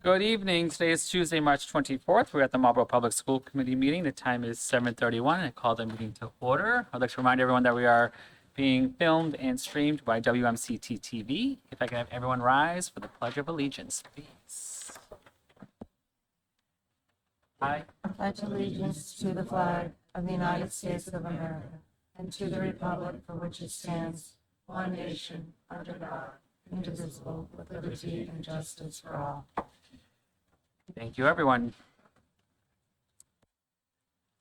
Good evening. Today is Tuesday, March 24th. We're at the Marlborough Public School Committee meeting. The time is 7:31. I call the meeting to order. I'd like to remind everyone that we are being filmed and streamed by WMCT-TV. If I can have everyone rise for the Pledge of Allegiance, please. I pledge allegiance to the flag of the United States of America and to the republic for which it stands, one nation, under God, indivisible, with liberty and justice for all. Thank you, everyone.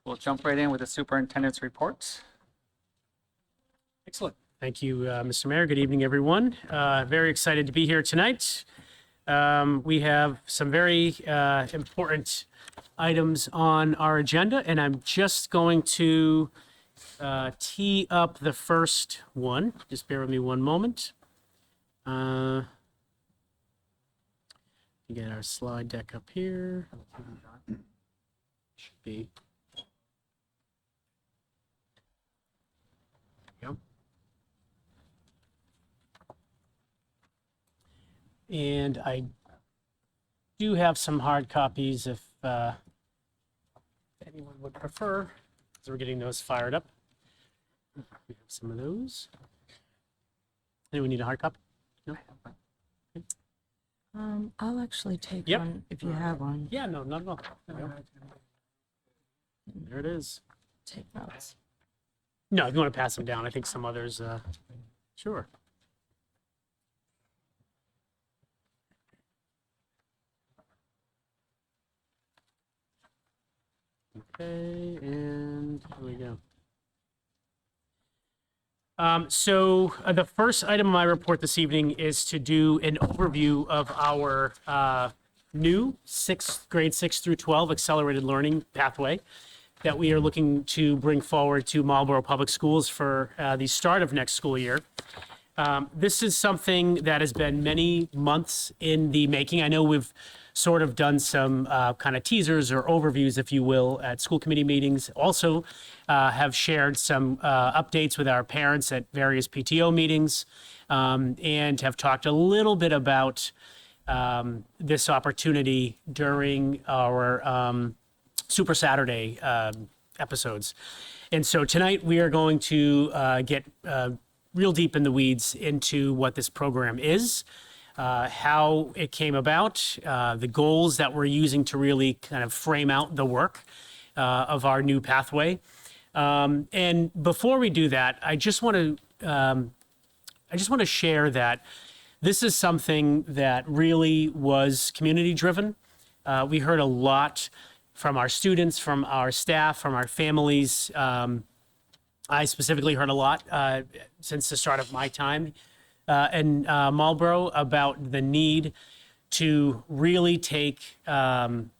We'll jump right in with the superintendent's report. Excellent. Thank you, Mr. Mayor. Good evening, everyone. Very excited to be here tonight. We have some very important items on our agenda, and I'm just going to tee up the first one. Just bear with me one moment. Get our slide deck up here. Should be. There we go. And I do have some hard copies if anyone would prefer, as we're getting those fired up. We have some of those. Anyone need a hard copy? No? I'll actually take Yep. one if you have one. Yeah, no, not at all. There we go. There it is. Take notes. No, if you want to pass them down, I think some others, sure. Okay, and here we go. So the first item of my report this evening is to do an overview of our new grade 6 through 12 accelerated learning pathway that we are looking to bring forward to Marlborough Public Schools for the start of next school year. This is something that has been many months in the making. I know we've sort of done some kind of teasers or overviews, if you will, at school committee meetings. Also have shared some updates with our parents at various PTO meetings, and have talked a little bit about this opportunity during our Super Saturday episodes. And so tonight we are going to get real deep in the weeds into what this program is, how it came about, the goals that we're using to really kind of frame out the work of our new pathway. And before we do that, I just want to share that this is something that really was community driven. We heard a lot from our students, from our staff, from our families. I specifically heard a lot since the start of my time in Marlborough about the need to really take kind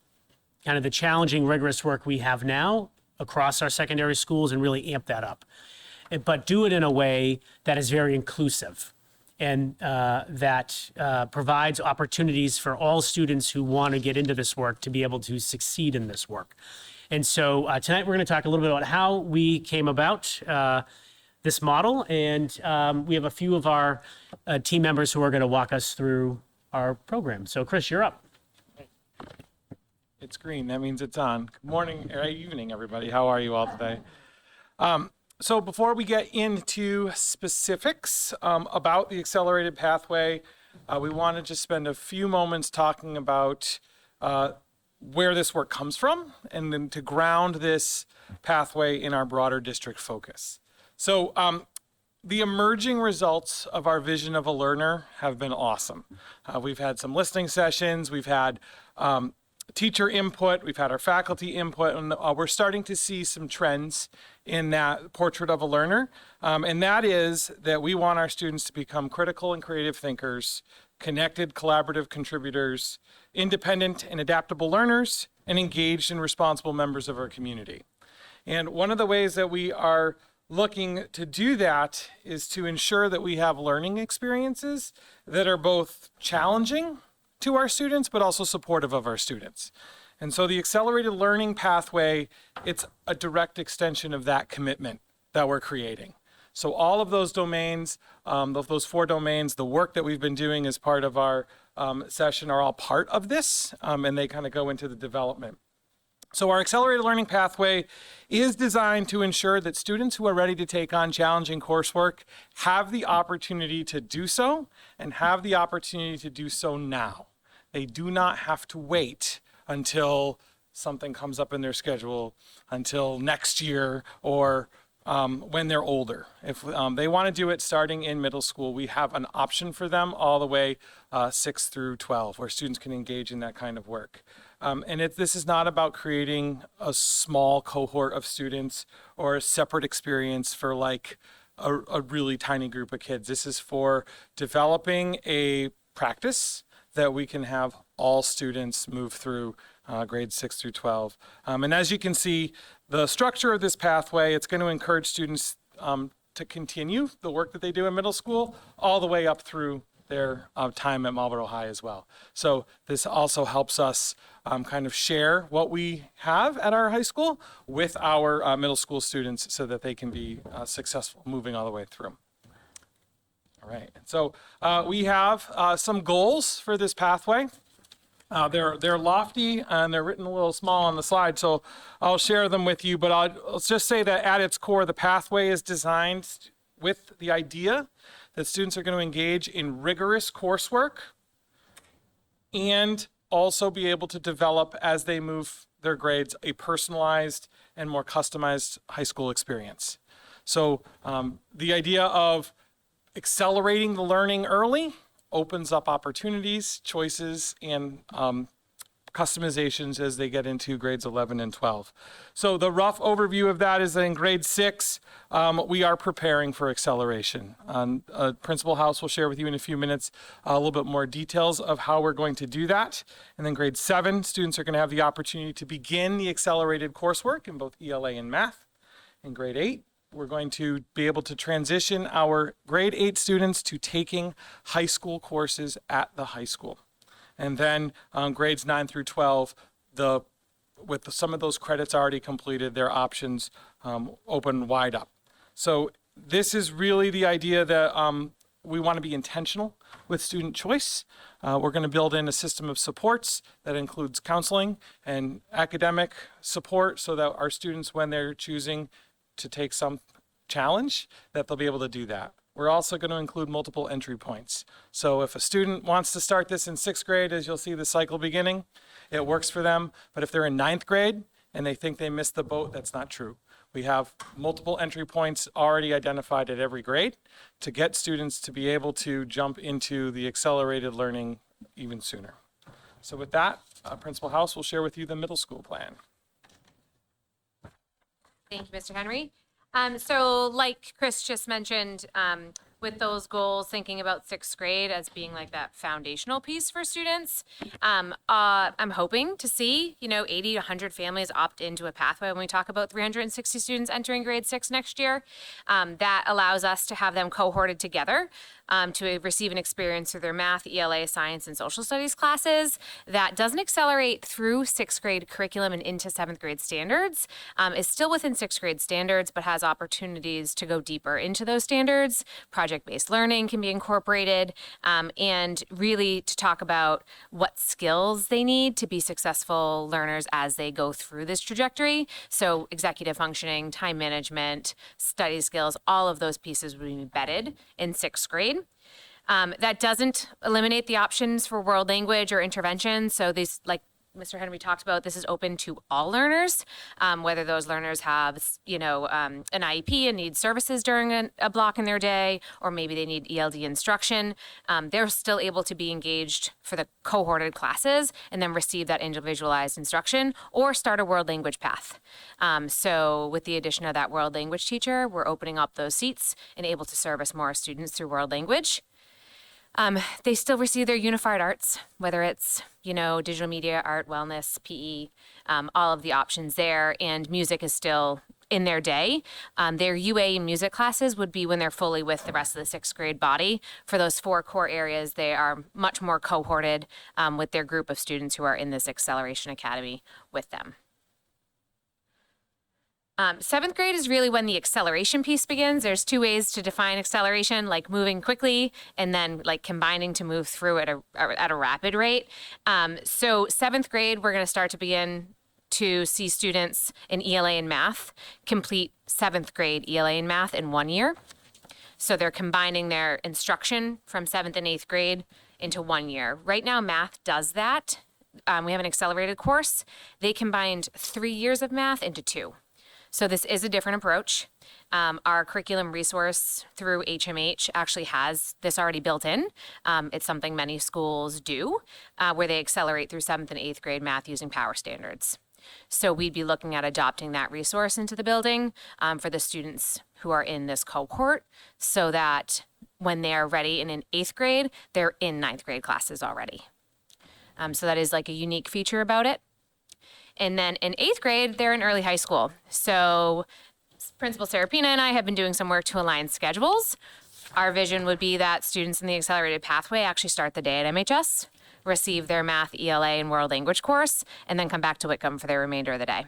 of the challenging, rigorous work we have now across our secondary schools and really amp that up, but do it in a way that is very inclusive and that provides opportunities for all students who want to get into this work to be able to succeed in this work. And so tonight we're going to talk a little bit about how we came about this model, and we have a few of our team members who are going to walk us through our program. So Chris, you're up. It's green. That means it's on. Good morning or evening, everybody. How are you all today? So before we get into specifics about the accelerated pathway, we want to just spend a few moments talking about where this work comes from, and then to ground this pathway in our broader district focus. So the emerging results of our vision of a learner have been awesome. We've had some listening sessions, we've had teacher input, we've had our faculty input, and we're starting to see some trends in that portrait of a learner. And that is that we want our students to become critical and creative thinkers, connected, collaborative contributors, independent and adaptable learners, and engaged and responsible members of our community. And one of the ways that we are looking to do that is to ensure that we have learning experiences that are both challenging to our students, but also supportive of our students. And so the accelerated learning pathway, it's a direct extension of that commitment that we're creating. So all of those domains, those 4 domains, the work that we've been doing as part of our session are all part of this, and they kind of go into the development. So our accelerated learning pathway is designed to ensure that students who are ready to take on challenging coursework have the opportunity to do so and have the opportunity to do so now. They do not have to wait until something comes up in their schedule, until next year, or when they're older. If they want to do it starting in middle school, we have an option for them all the way 6 through 12, where students can engage in that kind of work. And this is not about creating a small cohort of students or a separate experience for like a really tiny group of kids. This is for developing a practice that we can have all students move through grades 6 through 12. And as you can see, the structure of this pathway, it's going to encourage students to continue the work that they do in middle school all the way up through their time at Marlboro High as well. So this also helps us kind of share what we have at our high school with our middle school students so that they can be successful moving all the way through. All right, so we have some goals for this pathway. They're lofty and they're written a little small on the slide, so I'll share them with you, but I'll just say that at its core, the pathway is designed with the idea that students are going to engage in rigorous coursework and also be able to develop, as they move their grades, a personalized and more customized high school experience. So the idea of accelerating the learning early opens up opportunities, choices, and customizations as they get into grades 11 and 12. So the rough overview of that is that in grade 6, we are preparing for acceleration. Principal House will share with you in a few minutes a little bit more details of how we're going to do that. And then grade 7, students are going to have the opportunity to begin the accelerated coursework in both ELA and math. In grade 8, we're going to be able to transition our grade 8 students to taking high school courses at the high school. And then grades 9 through 12, with some of those credits already completed, their options open wide up. So this is really the idea that we want to be intentional with student choice. We're going to build in a system of supports that includes counseling and academic support so that our students, when they're choosing to take some challenge, that they'll be able to do that. We're also going to include multiple entry points. So if a student wants to start this in 6th grade, as you'll see the cycle beginning, it works for them. But if they're in 9th grade and they think they missed the boat, that's not true. We have multiple entry points already identified at every grade to get students to be able to jump into the accelerated learning even sooner. So with that, Principal House will share with you the middle school plan. Thank you, Mr. Henry. So like Chris just mentioned, with those goals, thinking about 6th grade as being like that foundational piece for students, I'm hoping to see, 80 to 100 families opt into a pathway when we talk about 360 students entering grade 6 next year. That allows us to have them cohorted together to receive an experience through their math, ELA, science, and social studies classes that doesn't accelerate through 6th grade curriculum and into 7th grade standards, is still within 6th grade standards, but has opportunities to go deeper into those standards. Project-based learning can be incorporated, and really to talk about what skills they need to be successful learners as they go through this trajectory. So executive functioning, time management, study skills, all of those pieces will be embedded in 6th grade. That doesn't eliminate the options for world language or intervention. So these, like Mr. Henry talked about, this is open to all learners, whether those learners have, an IEP and need services during a block in their day, or maybe they need ELD instruction. They're still able to be engaged for the cohorted classes and then receive that individualized instruction or start a world language path. So with the addition of that world language teacher, we're opening up those seats and able to service more students through world language. They still receive their unified arts, whether it's, digital media, art, wellness, PE, all of the options there, and music is still in their day. Their UA music classes would be when they're fully with the rest of the 6th grade body. For those 4 core areas, they are much more cohorted with their group of students who are in this Acceleration Academy with them. Seventh grade is really when the acceleration piece begins. There's two ways to define acceleration, like moving quickly and then like combining to move through at a rapid rate. So seventh grade, we're going to start to begin to see students in ELA and math complete seventh grade ELA and math in 1 year. So they're combining their instruction from seventh and eighth grade into 1 year. Right now, math does that. We have an accelerated course. They combined 3 years of math into 2. So this is a different approach. Our curriculum resource through HMH actually has this already built in. It's something many schools do, where they accelerate through seventh and eighth grade math using power standards. So we'd be looking at adopting that resource into the building for the students who are in this cohort, so that when they're ready in eighth grade, they're in ninth grade classes already. So that is like a unique feature about it. And then in eighth grade, they're in early high school. So Principal Serapina and I have been doing some work to align schedules. Our vision would be that students in the accelerated pathway actually start the day at MHS, receive their math, ELA, and world language course, and then come back to Whitcomb for the remainder of the day.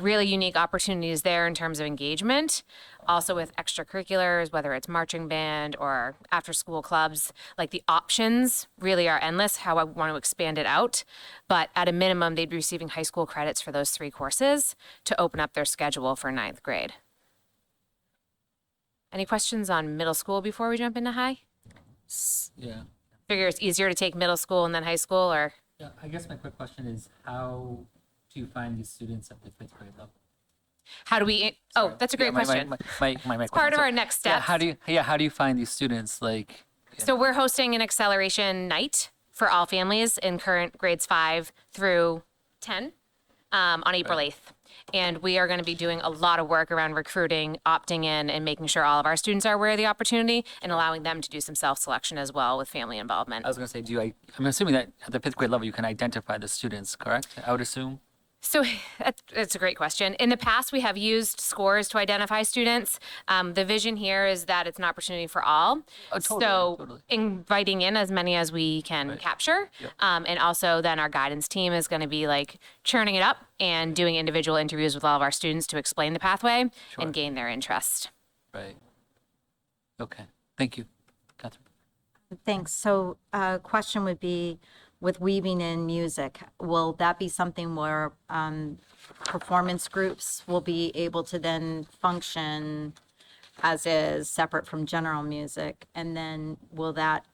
Really unique opportunities there in terms of engagement, also with extracurriculars, whether it's marching band or after school clubs. Like the options really are endless, how I want to expand it out. But at a minimum, they'd be receiving high school credits for those 3 courses to open up their schedule for ninth grade. Any questions on middle school before we jump into high? Yeah. Figure it's easier to take middle school and then high school, or? Yeah, I guess my quick question is, how do you find these students at the 5th grade level? How do we, that's a great question. It's Part of our next step. Yeah, how do you find these students? Like, So we're hosting an acceleration night for all families in current grades 5 through 10 on April 8th. And we are going to be doing a lot of work around recruiting, opting in, and making sure all of our students are aware of the opportunity and allowing them to do some self-selection as well with family involvement. I was going to say, I'm assuming that at the 5th grade level, you can identify the students, correct? I would assume. So that's a great question. In the past, we have used scores to identify students. The vision here is that it's an opportunity for all. Totally. Inviting in as many as we can capture. Yep. And also then our guidance team is going to be like churning it up and doing individual interviews with all of our students to explain the pathway and gain their interest. Right. Okay. Thank you, Catherine. Thanks. So question would be, with weaving in music, will that be something where performance groups will be able to then function as is, separate from general music? And then will that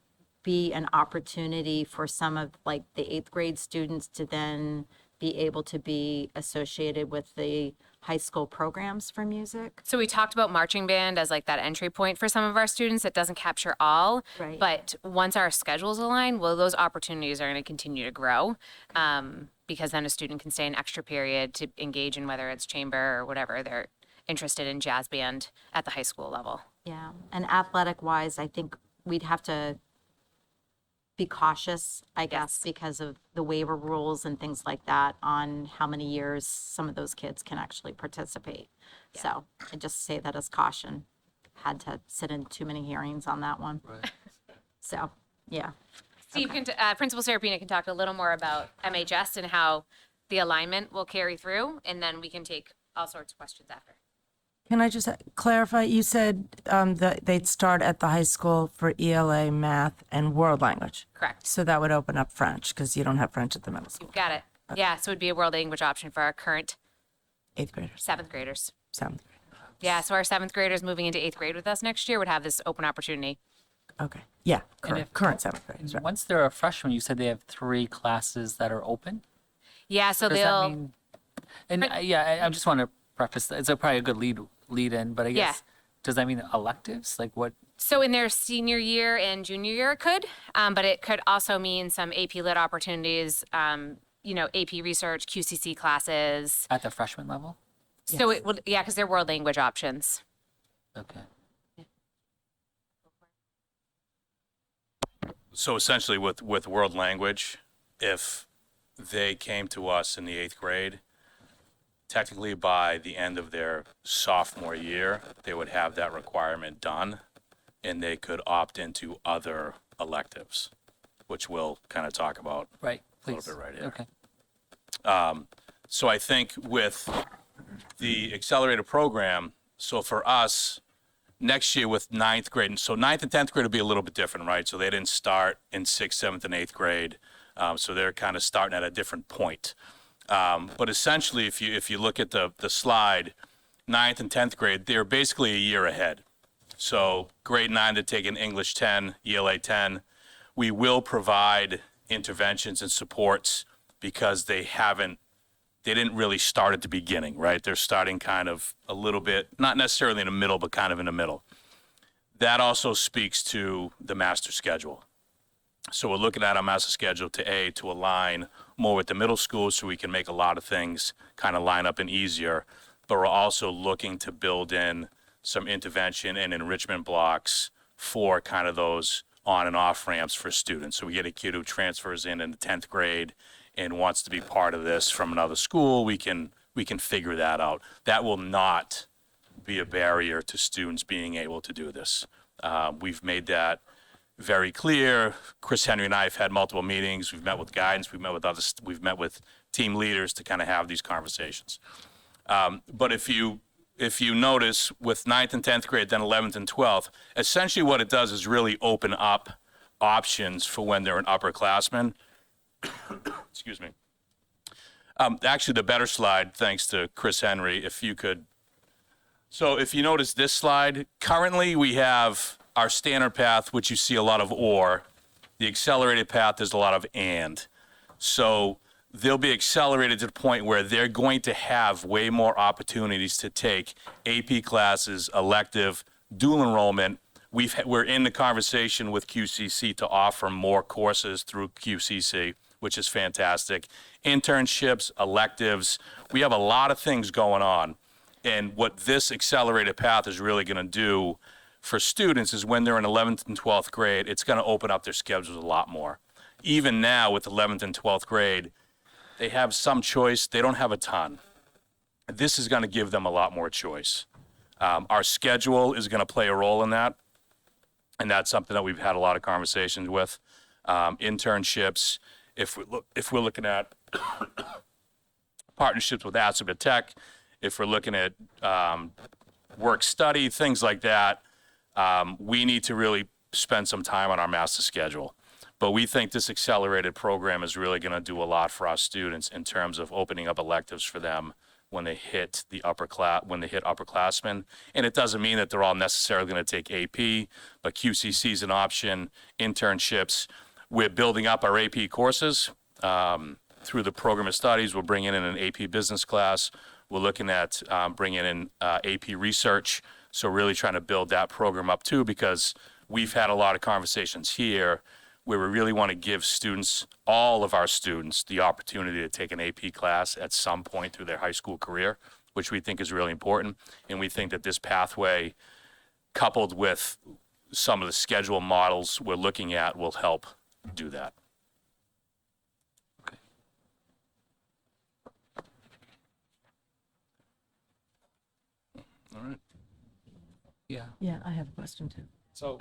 be an opportunity for some of like the 8th grade students to then be able to be associated with the high school programs for music? So we talked about marching band as like that entry point for some of our students. It doesn't capture all, Right. but once our schedules align, well, those opportunities are going to continue to grow, because then a student can stay an extra period to engage in whether it's chamber or whatever they're interested in, jazz band at the high school level. Yeah, and athletic wise, I think we'd have to be cautious, I guess, because of the waiver rules and things like that on how many years some of those kids can actually participate. So I just say that as caution. Had to sit in too many hearings on that one. Right. So, yeah. Steve, Principal Serapina can talk a little more about MHS and how the alignment will carry through, and then we can take all sorts of questions after. Can I just clarify? You said that they'd start at the high school for ELA, math, and world language. Correct. So that would open up French because you don't have French at the middle school. Got it. Yeah, so it would be a world language option for our current 8th graders, 7th graders. 7th grade. Yeah, so our 7th graders moving into 8th grade with us next year would have this open opportunity. Okay. Yeah, And if- current 7th graders. Right. Once they're a freshman, you said they have 3 classes that are open? Yeah, so Does that they'll, mean? And I just want to preface that. It's probably a good lead in, but I guess, does that mean electives? Like what? so in their senior year and junior year it could, but it could also mean some AP Lit opportunities, AP Research, QCC classes. At the freshman level? So it would, because they're world language options. Okay. So essentially with world language, if they came to us in the 8th grade, technically by the end of their sophomore year, they would have that requirement done and they could opt into other electives, which we'll kind of talk about. Right. A little Please. bit right here. Okay. So I think with the accelerated program, so for us, next year with ninth grade, so ninth and 10th grade will be a little bit different, right? So they didn't start in 6th, 7th, and 8th grade. So they're kind of starting at a different point. But essentially, if you look at the slide, ninth and 10th grade, they're basically a year ahead. So grade 9, they're taking English 10, ELA 10. We will provide interventions and supports because they didn't really start at the beginning, right? They're starting kind of a little bit, not necessarily in the middle, but kind of in the middle. That also speaks to the master schedule. So we're looking at our master schedule to align more with the middle school so we can make a lot of things kind of line up and easier. But we're also looking to build in some intervention and enrichment blocks for kind of those on and off ramps for students. So we get a kid who transfers in the 10th grade and wants to be part of this from another school, we can figure that out. That will not be a barrier to students being able to do this. We've made that very clear. Chris Henry and I have had multiple meetings. We've met with guidance. We've met with others. We've met with team leaders to kind of have these conversations. But if you notice with 9th and 10th grade, then 11th and 12th, essentially what it does is really open up options for when they're an upperclassman. Excuse me. Actually, the better slide, thanks to Chris Henry, if you could. So if you notice this slide, currently we have our standard path, which you see a lot of or. The accelerated path, there's a lot of and. So they'll be accelerated to the point where they're going to have way more opportunities to take AP classes, elective, dual enrollment. We're in the conversation with QCC to offer more courses through QCC, which is fantastic. Internships, electives, we have a lot of things going on. And what this accelerated path is really going to do for students is when they're in 11th and 12th grade, it's going to open up their schedules a lot more. Even now with 11th and 12th grade, they have some choice. They don't have a ton. This is going to give them a lot more choice. Our schedule is going to play a role in that. And that's something that we've had a lot of conversations with. Internships, if we're looking at partnerships with Assabet Tech, if we're looking at work study, things like that, we need to really spend some time on our master schedule. But we think this accelerated program is really going to do a lot for our students in terms of opening up electives for them when they hit upperclassmen. And it doesn't mean that they're all necessarily going to take AP, but QCC is an option, internships. We're building up our AP courses through the program of studies. We're bringing in an AP business class. We're looking at bringing in AP research. So really trying to build that program up too, because we've had a lot of conversations here where we really want to give students, all of our students, the opportunity to take an AP class at some point through their high school career, which we think is really important. And we think that this pathway, coupled with some of the schedule models we're looking at, will help do that. All right. Yeah. Yeah, I have a question too. So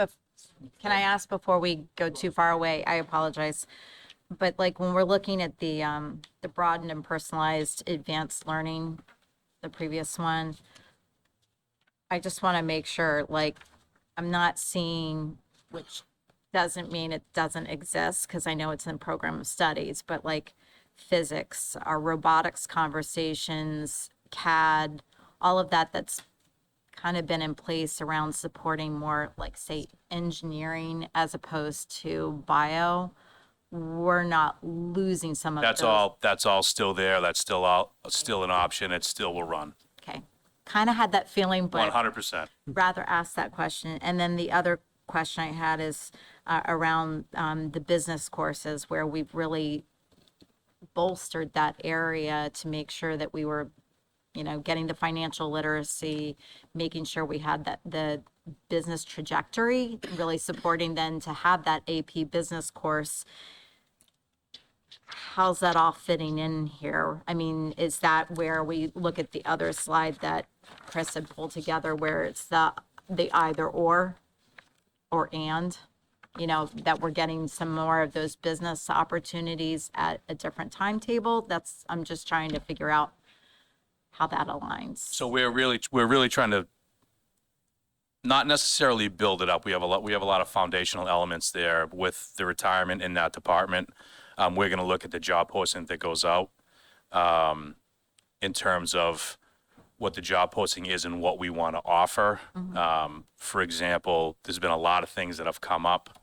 Can I ask before we go too far away? I apologize. But like when we're looking at the broadened and personalized advanced learning, the previous one, I just want to make sure, like, I'm not seeing, which doesn't mean it doesn't exist, because I know it's in program of studies, but like physics, our robotics conversations, CAD, all of that that's kind of been in place around supporting more like, say, engineering as opposed to bio. We're not losing some of That's those. that's all still there. That's still an option. It still will run. Okay. Kind of had that feeling, but 100%. rather ask that question. And then the other question I had is around the business courses, where we've really bolstered that area to make sure that we were, getting the financial literacy, making sure we had the business trajectory, really supporting then to have that AP business course. How's that all fitting in here? I mean, is that where we look at the other slide that Chris had pulled together, where it's the either or and, that we're getting some more of those business opportunities at a different timetable? I'm just trying to figure out how that aligns. So we're really trying to not necessarily build it up. We have a lot of foundational elements there with the retirement in that department. We're going to look at the job posting that goes out in terms of what the job posting is and what we want to offer. For example, there's been a lot of things that have come up,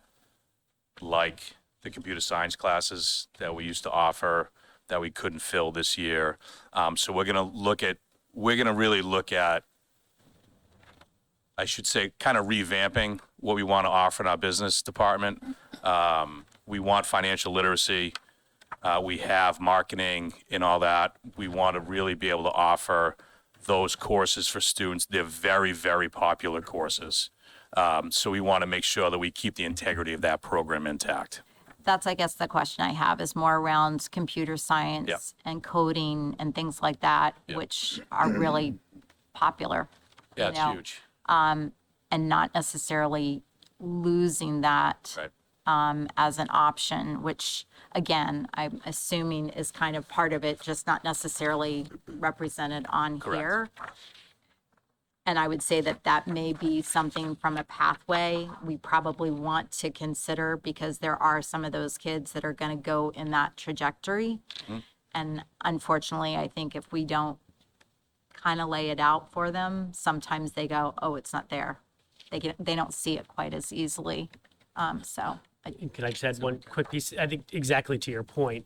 like the computer science classes that we used to offer that we couldn't fill this year. So we're going to really look at, I should say, kind of revamping what we want to offer in our business department. We want financial literacy. We have marketing and all that. We want to really be able to offer those courses for students. They're very, very popular courses. So we want to make sure that we keep the integrity of that program intact. That's, I guess, the question I have is more around computer science Yep. and coding and things like that, Yep. which are really popular. Yeah, you it's know, huge. And not necessarily losing that Right. as an option, which again, I'm assuming is kind of part of it, just not necessarily represented on Correct. here. And I would say that that may be something from a pathway we probably want to consider, because there are some of those kids that are going to go in that trajectory. And unfortunately, I think if we don't kind of lay it out for them, sometimes they go, oh, it's not there. They don't see it quite as easily. So Can I just add one quick piece? I think exactly to your point.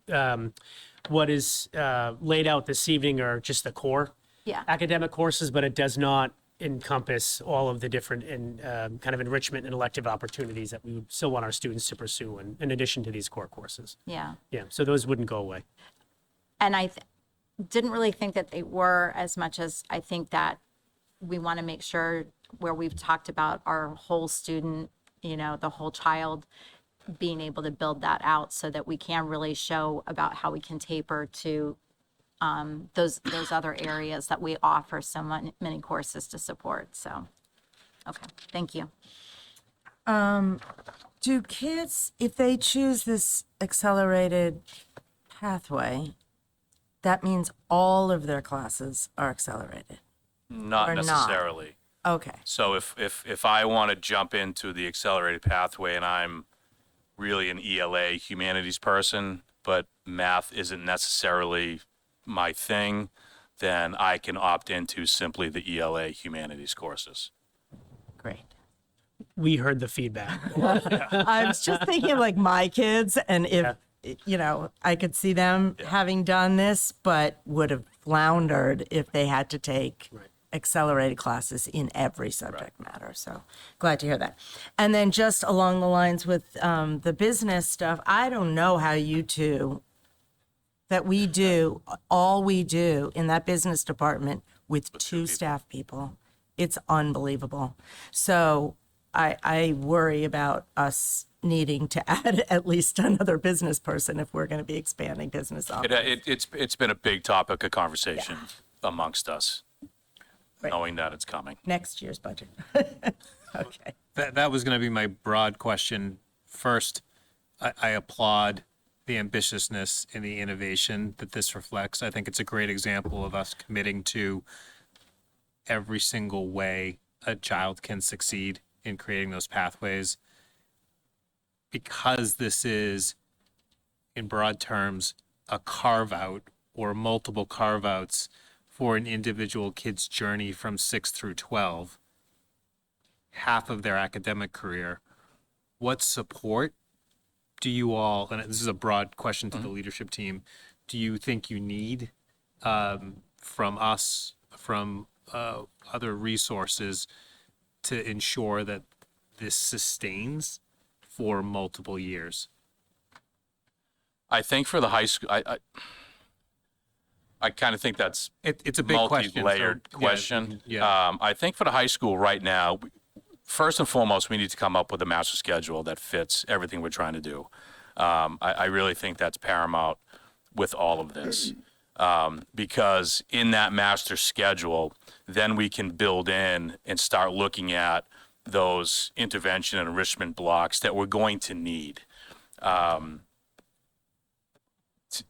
What is laid out this evening are just the core yeah, academic courses, but it does not encompass all of the different and kind of enrichment and elective opportunities that we would still want our students to pursue in addition to these core courses. yeah. Yeah, so those wouldn't go away. And I didn't really think that they were, as much as I think that we want to make sure, where we've talked about our whole student, the whole child, being able to build that out so that we can really show about how we can taper to those other areas that we offer so many courses to support. So, okay, thank you. Do kids, if they choose this accelerated pathway, that means all of their classes are accelerated? Not Or not. necessarily. Okay. So if I want to jump into the accelerated pathway and I'm really an ELA humanities person, but math isn't necessarily my thing, then I can opt into simply the ELA humanities courses. Great. We heard the feedback. I was just thinking of like my kids, and if, I could see them having done this, but would have floundered if they had to take accelerated classes in every subject matter. So glad to hear that. And then just along the lines with the business stuff, I don't know how you two, that we do all we do in that business department with two staff people. It's unbelievable. So I worry about us needing to add at least another business person if we're going to be expanding business office. It's been a big topic of conversation amongst us, Right. knowing that it's coming. Next year's budget. Okay. That was going to be my broad question. First, I applaud the ambitiousness and the innovation that this reflects. I think it's a great example of us committing to every single way a child can succeed in creating those pathways. Because this is, in broad terms, a carve out or multiple carve outs for an individual kid's journey from 6 through 12, half of their academic career, what support do you all, and this is a broad question to the leadership team, do you think you need from us, from other resources to ensure that this sustains for multiple years? I think for the high school, I kind of think that's It's a big question. so, multi-layered yeah, question. Yeah. I think for the high school right now, first and foremost, we need to come up with a master schedule that fits everything we're trying to do. I really think that's paramount with all of this. Because in that master schedule, then we can build in and start looking at those intervention and enrichment blocks that we're going to need.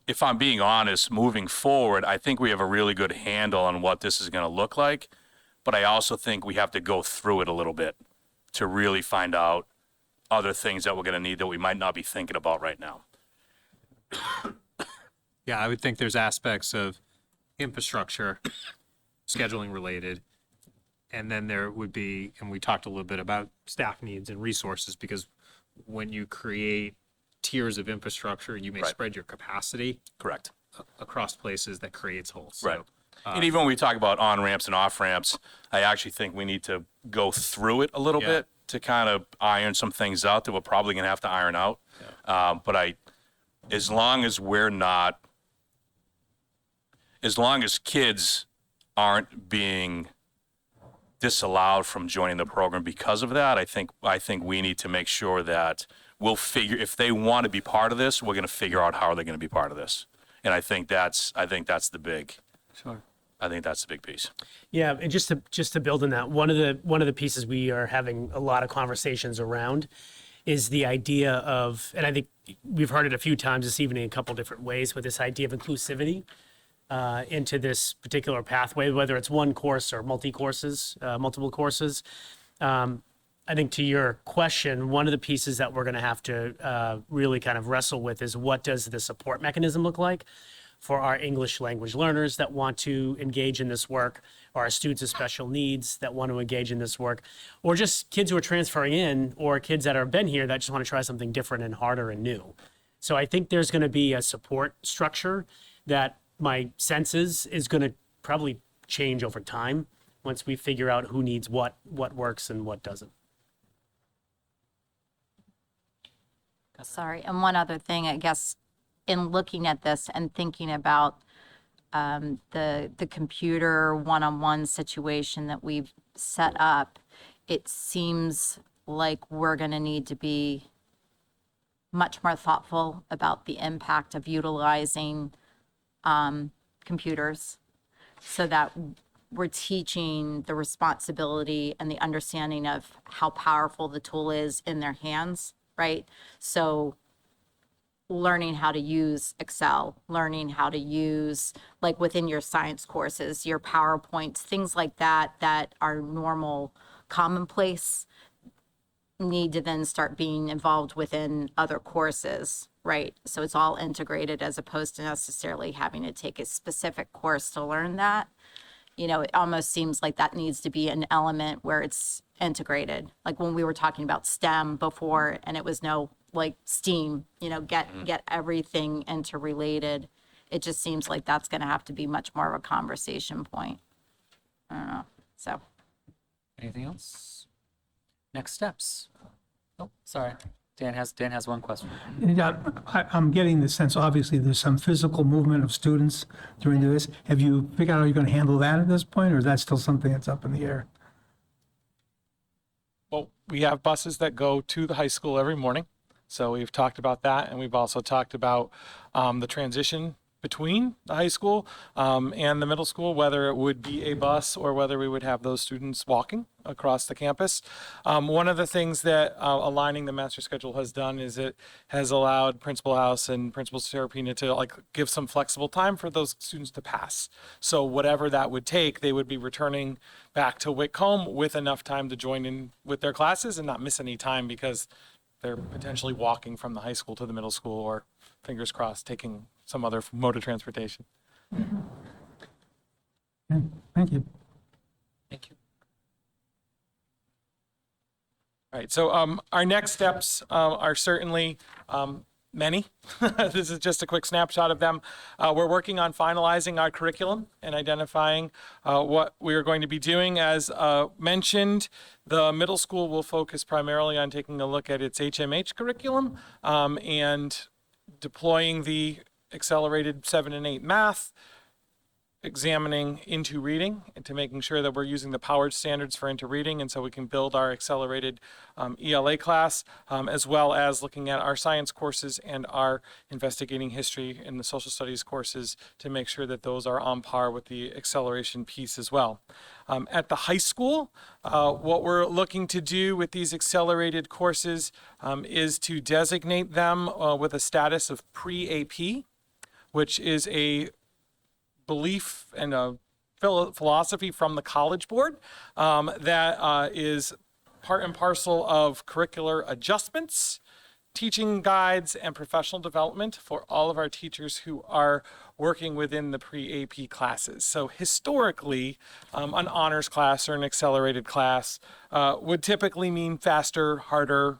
if I'm being honest, moving forward, I think we have a really good handle on what this is going to look like. But I also think we have to go through it a little bit to really find out other things that we're going to need that we might not be thinking about right now. Yeah, I would think there's aspects of infrastructure, scheduling related, and then there would be, and we talked a little bit about staff needs and resources, because when you create tiers of infrastructure, you may Right. spread your capacity Correct. across places that creates holes. Right. So, And even when we talk about on-ramps and off-ramps, I actually think we need to go through it a little Yeah. bit to kind of iron some things out that we're probably going to have to iron out. As long as kids aren't being disallowed from joining the program because of that, I think we need to make sure that we'll figure, if they want to be part of this, we're going to figure out how they're going to be part of this. And I think that's the big. Sure. I think that's the big piece. Yeah, and just to build on that, one of the pieces we are having a lot of conversations around is the idea of, and I think we've heard it a few times this evening in a couple different ways, but this idea of inclusivity into this particular pathway, whether it's one course or multiple courses. I think to your question, one of the pieces that we're going to have to really kind of wrestle with is, what does the support mechanism look like for our English language learners that want to engage in this work, or our students with special needs that want to engage in this work, or just kids who are transferring in, or kids that have been here that just want to try something different and harder and new. So I think there's going to be a support structure that my sense is going to probably change over time once we figure out who needs what works and what doesn't. Sorry, and one other thing, I guess, in looking at this and thinking about the computer one-on-one situation that we've set up, it seems like we're going to need to be much more thoughtful about the impact of utilizing computers, so that we're teaching the responsibility and the understanding of how powerful the tool is in their hands, right? So learning how to use Excel, learning how to use, like within your science courses, your PowerPoints, things like that, that are normal, commonplace, need to then start being involved within other courses, right? So it's all integrated, as opposed to necessarily having to take a specific course to learn that. You know, it almost seems like that needs to be an element where it's integrated. Like when we were talking about STEM before, and it was no, like STEAM, you know, get everything interrelated. It just seems like that's going to have to be much more of a conversation point. I don't know. So. Anything else? Next steps. Oh, sorry. Dan has one question. Yeah, I'm getting the sense, obviously, there's some physical movement of students during this. Have you figured out how you're going to handle that at this point, or is that still something that's up in the air? Well, we have buses that go to the high school every morning. So we've talked about that, and we've also talked about the transition between the high school and the middle school, whether it would be a bus or whether we would have those students walking across the campus. One of the things that aligning the master schedule has done is it has allowed Principal House and Principal Serapina to like give some flexible time for those students to pass. So whatever that would take, they would be returning back to Whitcomb with enough time to join in with their classes and not miss any time, because they're potentially walking from the high school to the middle school, or fingers crossed, taking some other mode of transportation. Okay, thank you. Thank you. All right, so our next steps are certainly many. This is just a quick snapshot of them. We're working on finalizing our curriculum and identifying what we are going to be doing. As mentioned, the middle school will focus primarily on taking a look at its HMH curriculum and deploying the accelerated 7 and 8 math, examining into reading, and to making sure that we're using the powered standards for into reading, and so we can build our accelerated ELA class, as well as looking at our science courses and our investigating history and the social studies courses to make sure that those are on par with the acceleration piece as well. At the high school, what we're looking to do with these accelerated courses is to designate them with a status of pre-AP. which is a belief and a philosophy from the College Board that is part and parcel of curricular adjustments, teaching guides, and professional development for all of our teachers who are working within the pre-AP classes. So historically, an honors class or an accelerated class would typically mean faster, harder,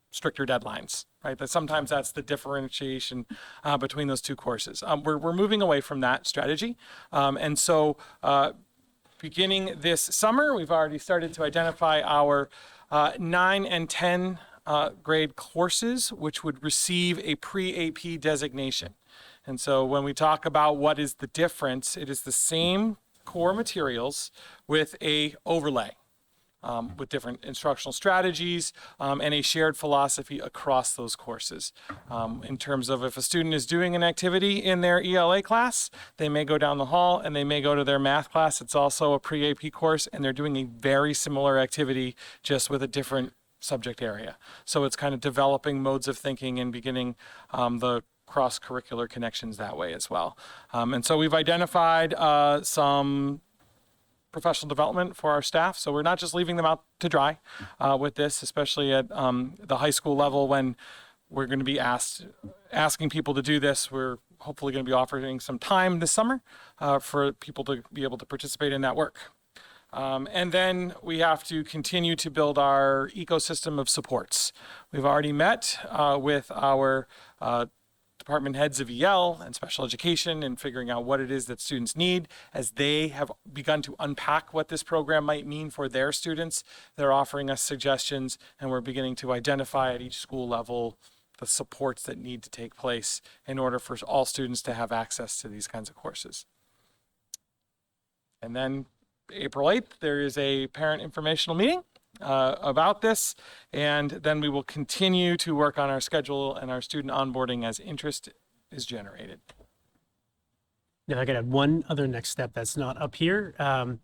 stricter deadlines, right? That sometimes that's the differentiation between those two courses. We're moving away from that strategy. And so beginning this summer, we've already started to identify our 9 and 10 grade courses, which would receive a pre-AP designation. And so when we talk about what is the difference, it is the same core materials with a overlay. With different instructional strategies and a shared philosophy across those courses. In terms of if a student is doing an activity in their ELA class, they may go down the hall and they may go to their math class. It's also a pre-AP course, and they're doing a very similar activity just with a different subject area. So it's kind of developing modes of thinking and beginning the cross-curricular connections that way as well. And so we've identified some professional development for our staff. So we're not just leaving them out to dry with this, especially at the high school level when we're going to be asking people to do this. We're hopefully going to be offering some time this summer for people to be able to participate in that work. And then we have to continue to build our ecosystem of supports. We've already met with our department heads of EL and special education and figuring out what it is that students need. As they have begun to unpack what this program might mean for their students, they're offering us suggestions, and we're beginning to identify at each school level the supports that need to take place in order for all students to have access to these kinds of courses. And then April 8th, there is a parent informational meeting about this, and then we will continue to work on our schedule and our student onboarding as interest is generated. Now I got one other next step that's not up here. On,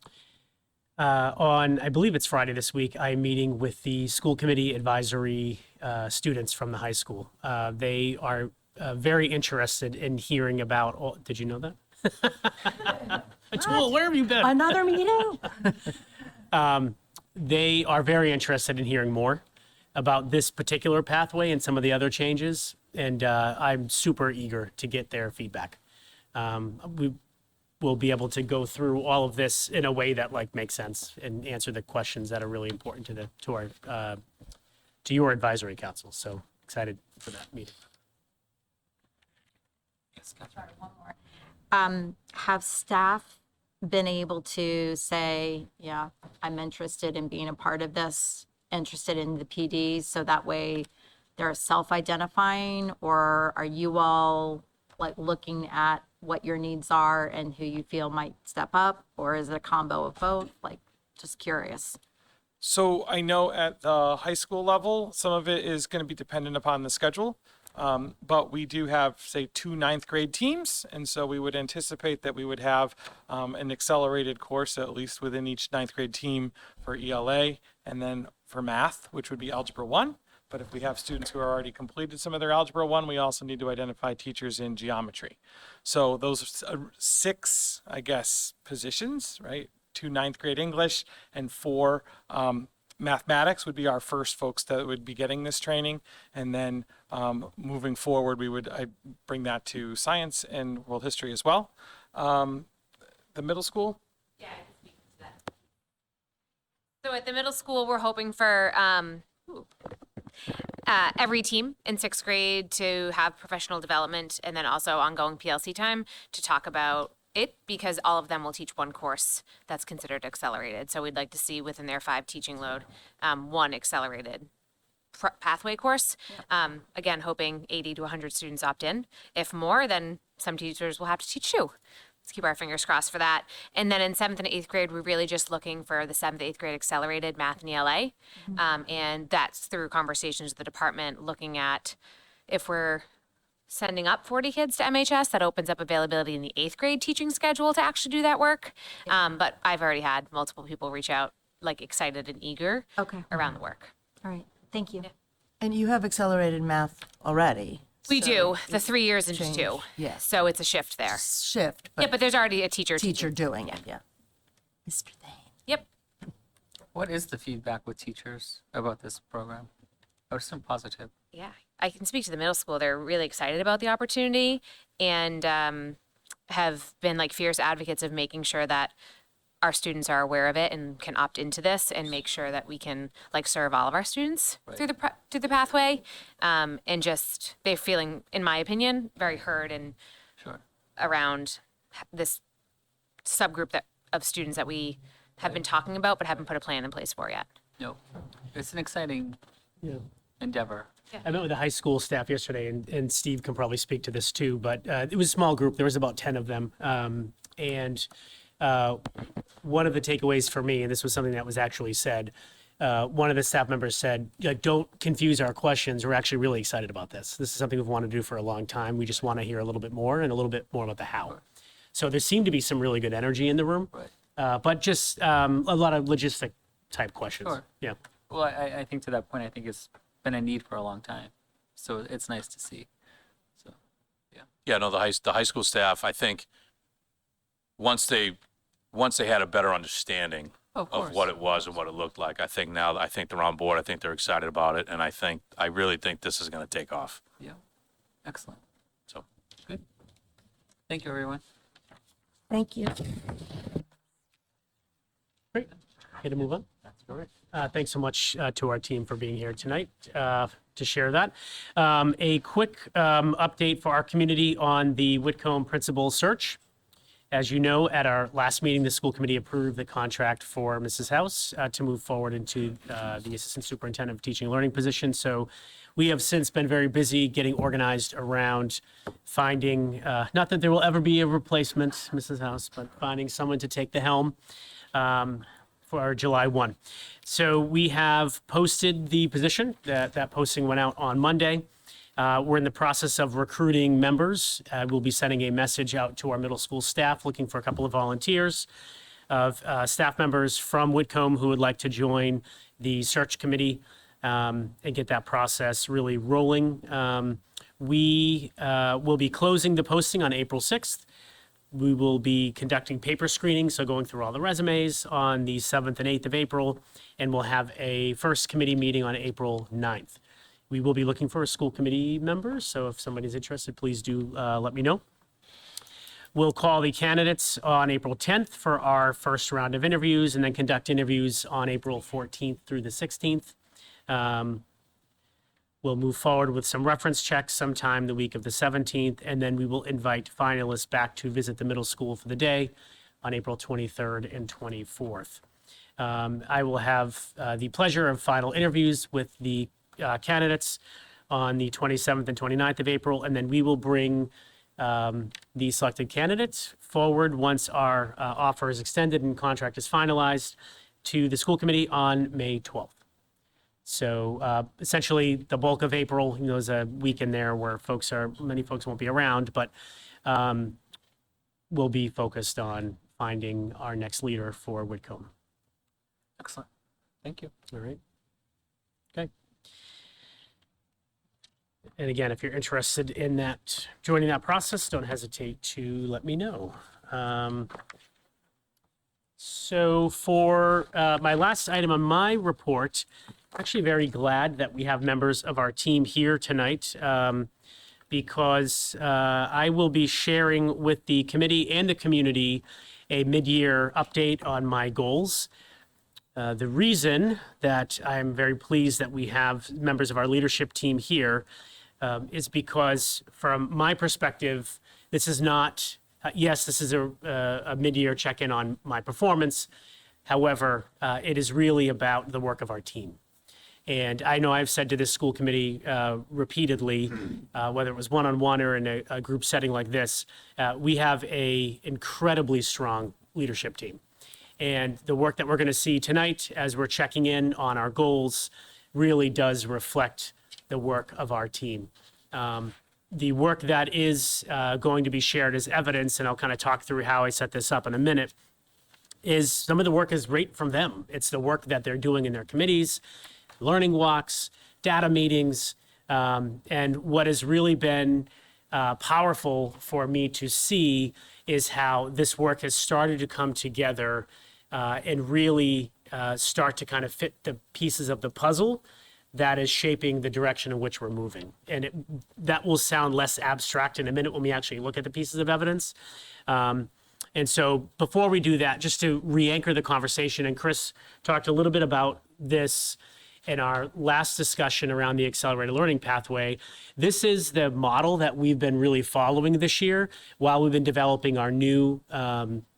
I believe it's Friday this week, I'm meeting with the school committee advisory students from the high school. They are very interested in hearing about all, did you know that? Atul, where have you been? Another meeting? They are very interested in hearing more about this particular pathway and some of the other changes, and I'm super eager to get their feedback. We will be able to go through all of this in a way that makes sense and answer the questions that are really important to your advisory council. So excited for that meeting. Have staff been able to say, yeah, I'm interested in being a part of this, interested in the PD, so that way they're self-identifying, or are you all looking at what your needs are and who you feel might step up, or is it a combo of both? Just curious. So I know at the high school level, some of it is going to be dependent upon the schedule. But we do have, say, 2 9th grade teams, and so we would anticipate that we would have an accelerated course, at least within each 9th grade team for ELA, and then for math, which would be Algebra 1. But if we have students who are already completed some of their Algebra 1, we also need to identify teachers in geometry. So those 6, I guess, positions, right? 2 9th grade English and 4 mathematics would be our first folks that would be getting this training. And then moving forward, I bring that to science and world history as well. The middle school? Yeah, I can speak to that. So at the middle school, we're hoping for every team in 6th grade to have professional development and then also ongoing PLC time to talk about it, because all of them will teach one course that's considered accelerated. So we'd like to see within their 5 teaching load, 1 accelerated pathway course. Again, hoping 80 to 100 students opt in. If more, then some teachers will have to teach 2. Let's keep our fingers crossed for that. And then in 7th and 8th grade, we're really just looking for the 7th, 8th grade accelerated math and ELA. And that's through conversations with the department, looking at if we're sending up 40 kids to MHS, that opens up availability in the 8th grade teaching schedule to actually do that work. But I've already had multiple people reach out, excited and eager Okay. around the work. All right. Thank you. And you have accelerated math already, We So do the 3 years into change, 2. yeah. So it's a shift there. Shift, Yeah, but but there's already a teacher. teacher doing it, yeah. Mr. Thane. Yep. What is the feedback with teachers about this program? Oh, some positive. Yeah, I can speak to the middle school. They're really excited about the opportunity and have been like fierce advocates of making sure that our students are aware of it and can opt into this and make sure that we can like serve all of our students through the pathway. And just they're feeling, in my opinion, very heard and Sure. around this subgroup of students that we have been talking about but haven't put a plan in place for yet. No, it's an exciting Yeah. endeavor. I met with the high school staff yesterday, and Steve can probably speak to this too, but it was a small group. There was about 10 of them. And one of the takeaways for me, and this was something that was actually said, one of the staff members said, like, don't confuse our questions. We're actually really excited about this. This is something we've wanted to do for a long time. We just want to hear a little bit more and a little bit more about the how. So there seemed to be some really good energy in the room, Right. but just a lot of logistic type questions. Sure. Yeah. Well, I think to that point, I think it's been a need for a long time. So it's nice to see. So, Yeah, no, the high school staff, I think, once they had a better understanding of of course. what it was and what it looked like, I think they're on board. I think they're excited about it, and I really think this is going to take off. Yeah. Excellent. So, Good. Thank you, everyone. Thank you. Great. Okay, to move on. That's correct. Thanks so much to our team for being here tonight to share that. A quick update for our community on the Whitcomb principal search. As you know, at our last meeting, the school committee approved the contract for Mrs. House to move forward into the assistant superintendent of teaching and learning position. So we have since been very busy getting organized around finding, not that there will ever be a replacement, Mrs. House, but finding someone to take the helm for our July 1. So we have posted the position. That posting went out on Monday. We're in the process of recruiting members. We'll be sending a message out to our middle school staff looking for a couple of volunteers of staff members from Whitcomb who would like to join the search committee and get that process really rolling. We will be closing the posting on April 6th. We will be conducting paper screenings, so going through all the resumes on the 7th and 8th of April, and we'll have a first committee meeting on April 9th. We will be looking for a school committee member, so if somebody's interested, please do let me know. We'll call the candidates on April 10th for our first round of interviews, and then conduct interviews on April 14th through the 16th. We'll move forward with some reference checks sometime the week of the 17th, and then we will invite finalists back to visit the middle school for the day on April 23rd and 24th. I will have the pleasure of final interviews with the candidates on the 27th and 29th of April, and then we will bring the selected candidates forward once our offer is extended and contract is finalized to the school committee on May 12th. So essentially, the bulk of April, there's a week in there where many folks won't be around, but we'll be focused on finding our next leader for Whitcomb. Excellent. Thank you. All right. Okay. And again, if you're interested in joining that process, don't hesitate to let me know. So for my last item on my report, I'm actually very glad that we have members of our team here tonight because I will be sharing with the committee and the community a mid-year update on my goals. The reason that I'm very pleased that we have members of our leadership team here is because from my perspective, this is not, yes, this is a mid-year check-in on my performance. However, it is really about the work of our team. And I know I've said to this school committee repeatedly, whether it was one-on-one or in a group setting like this, we have a incredibly strong leadership team. And the work that we're going to see tonight as we're checking in on our goals really does reflect the work of our team. The work that is going to be shared as evidence, and I'll kind of talk through how I set this up in a minute, is some of the work is right from them. It's the work that they're doing in their committees, learning walks, data meetings, And what has really been powerful for me to see is how this work has started to come together and really start to kind of fit the pieces of the puzzle that is shaping the direction in which we're moving. And that will sound less abstract in a minute when we actually look at the pieces of evidence. And so before we do that, just to re-anchor the conversation, and Chris talked a little bit about this in our last discussion around the accelerated learning pathway. This is the model that we've been really following this year while we've been developing our new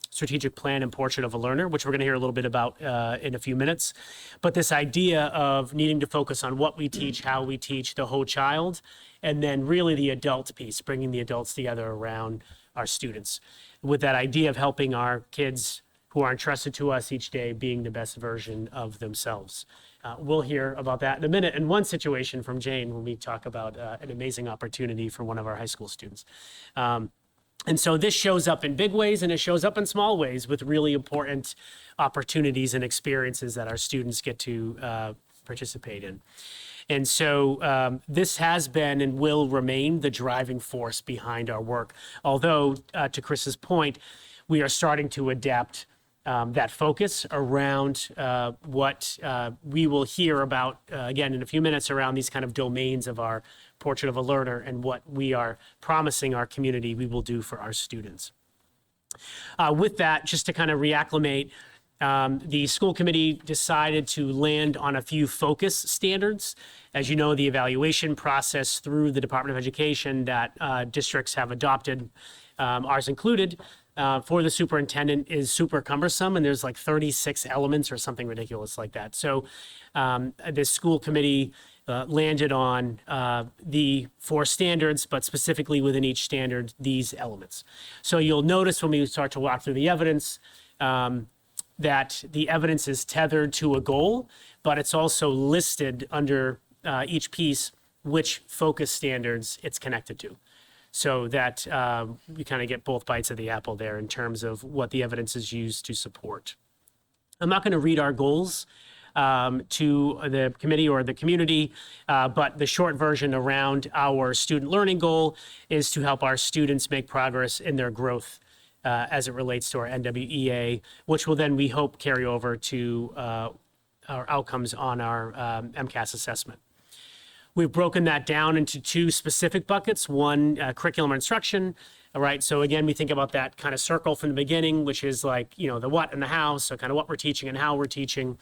strategic plan and portrait of a learner, which we're going to hear a little bit about in a few minutes. But this idea of needing to focus on what we teach, how we teach, the whole child, and then really the adult piece, bringing the adults together around our students, with that idea of helping our kids who are entrusted to us each day being the best version of themselves. We'll hear about that in a minute in one situation from Jane when we talk about an amazing opportunity for one of our high school students. And so this shows up in big ways and it shows up in small ways with really important opportunities and experiences that our students get to participate in. And so this has been and will remain the driving force behind our work. Although, to Chris's point, we are starting to adapt that focus around what we will hear about, again, in a few minutes, around these kind of domains of our portrait of a learner and what we are promising our community we will do for our students. With that, just to kind of reacclimate, the school committee decided to land on a few focus standards. As you know, the evaluation process through the Department of Education that districts have adopted, ours included, for the superintendent is super cumbersome, and there's like 36 elements or something ridiculous like that. So the school committee landed on the 4 standards, but specifically within each standard, these elements. So you'll notice when we start to walk through the evidence that the evidence is tethered to a goal, but it's also listed under each piece which focus standards it's connected to. So that we kind of get both bites of the apple there in terms of what the evidence is used to support. I'm not going to read our goals to the committee or the community, but the short version around our student learning goal is to help our students make progress in their growth as it relates to our NWEA, which will then, we hope, carry over to our outcomes on our MCAS assessment. We've broken that down into 2 specific buckets. One, curriculum instruction. All right. So again, we think about that kind of circle from the beginning, which is like, you know, the what and the how. So kind of what we're teaching and how we're teaching.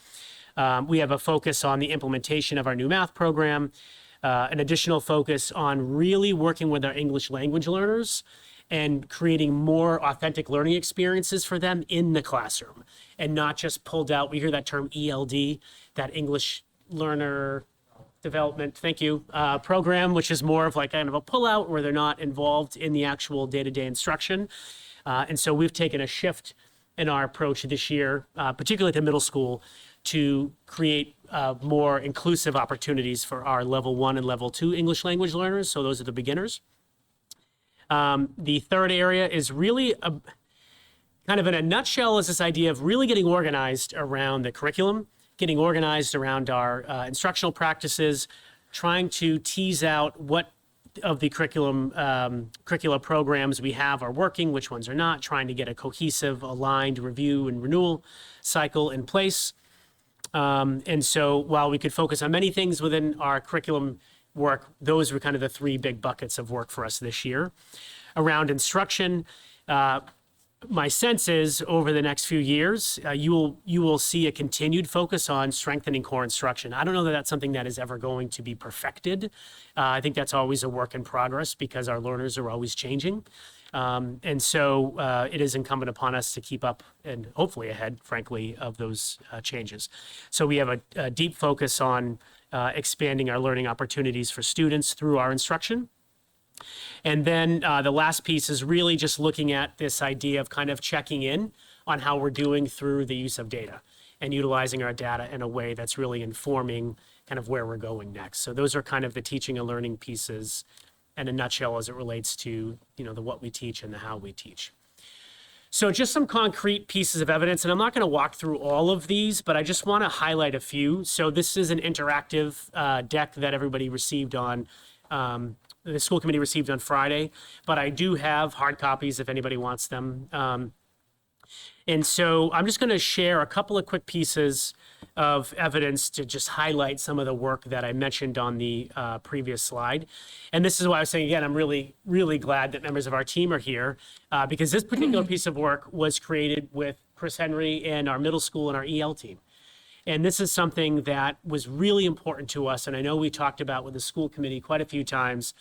We have a focus on the implementation of our new math program, an additional focus on really working with our English language learners and creating more authentic learning experiences for them in the classroom and not just pulled out. We hear that term ELD, that English learner development, thank you, program, which is more of like kind of a pullout where they're not involved in the actual day-to-day instruction. And so we've taken a shift in our approach this year, particularly at the middle school, to create more inclusive opportunities for our level 1 and level 2 English language learners. So those are the beginners. The third area is really kind of in a nutshell is this idea of really getting organized around the curriculum, getting organized around our instructional practices, trying to tease out what of the curricula programs we have are working, which ones are not, trying to get a cohesive, aligned review and renewal cycle in place. And so while we could focus on many things within our curriculum work, those were kind of the 3 big buckets of work for us this year. Around instruction, my sense is over the next few years, you will see a continued focus on strengthening core instruction. I don't know that that's something that is ever going to be perfected. I think that's always a work in progress because our learners are always changing. And so it is incumbent upon us to keep up and hopefully ahead, frankly, of those changes. So we have a deep focus on expanding our learning opportunities for students through our instruction. And then the last piece is really just looking at this idea of kind of checking in on how we're doing through the use of data and utilizing our data in a way that's really informing kind of where we're going next. So those are kind of the teaching and learning pieces in a nutshell as it relates to, you know, the what we teach and the how we teach. So just some concrete pieces of evidence, and I'm not going to walk through all of these, but I just want to highlight a few. So this is an interactive deck that everybody received on, the school committee received on Friday, but I do have hard copies if anybody wants them. And so I'm just going to share a couple of quick pieces of evidence to just highlight some of the work that I mentioned on the previous slide. And this is why I was saying, again, I'm really, really glad that members of our team are here because this particular piece of work was created with Chris Henry and our middle school and our EL team. And this is something that was really important to us, and I know we talked about with the school committee quite a few times,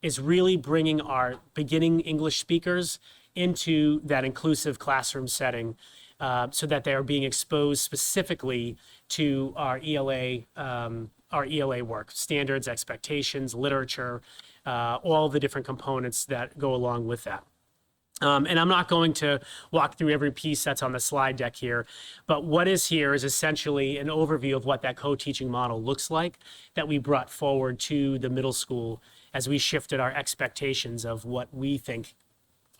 is really bringing our beginning English speakers into that inclusive classroom setting so that they are being exposed specifically to our ELA work, standards, expectations, literature, all the different components that go along with that. And I'm not going to walk through every piece that's on the slide deck here, but what is here is essentially an overview of what that co-teaching model looks like that we brought forward to the middle school as we shifted our expectations of what we think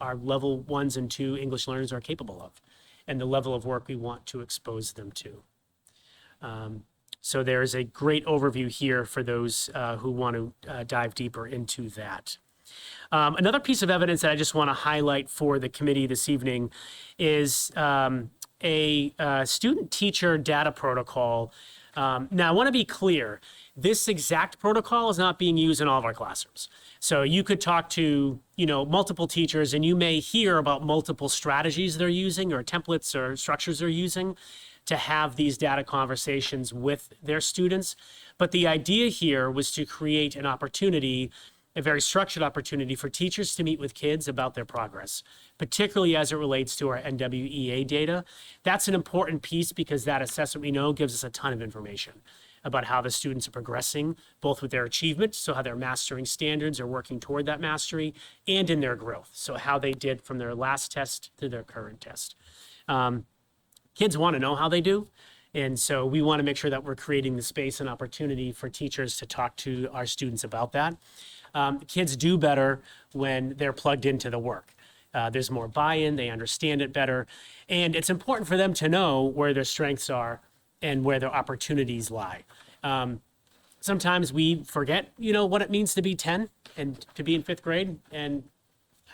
our level 1s and 2 English learners are capable of and the level of work we want to expose them to. So there's a great overview here for those who want to dive deeper into that. Another piece of evidence that I just want to highlight for the committee this evening is a student-teacher data protocol. Now, I want to be clear. This exact protocol is not being used in all of our classrooms. So you could talk to, multiple teachers and you may hear about multiple strategies they're using or templates or structures they're using to have these data conversations with their students. But the idea here was to create an opportunity, a very structured opportunity for teachers to meet with kids about their progress, particularly as it relates to our NWEA data. That's an important piece because that assessment we know gives us a ton of information about how the students are progressing, both with their achievement, so how they're mastering standards or working toward that mastery, and in their growth, so how they did from their last test to their current test. Kids want to know how they do, and so we want to make sure that we're creating the space and opportunity for teachers to talk to our students about that. Kids do better when they're plugged into the work. There's more buy-in, they understand it better, and it's important for them to know where their strengths are and where their opportunities lie. Sometimes we forget, what it means to be 10 and to be in 5th grade, and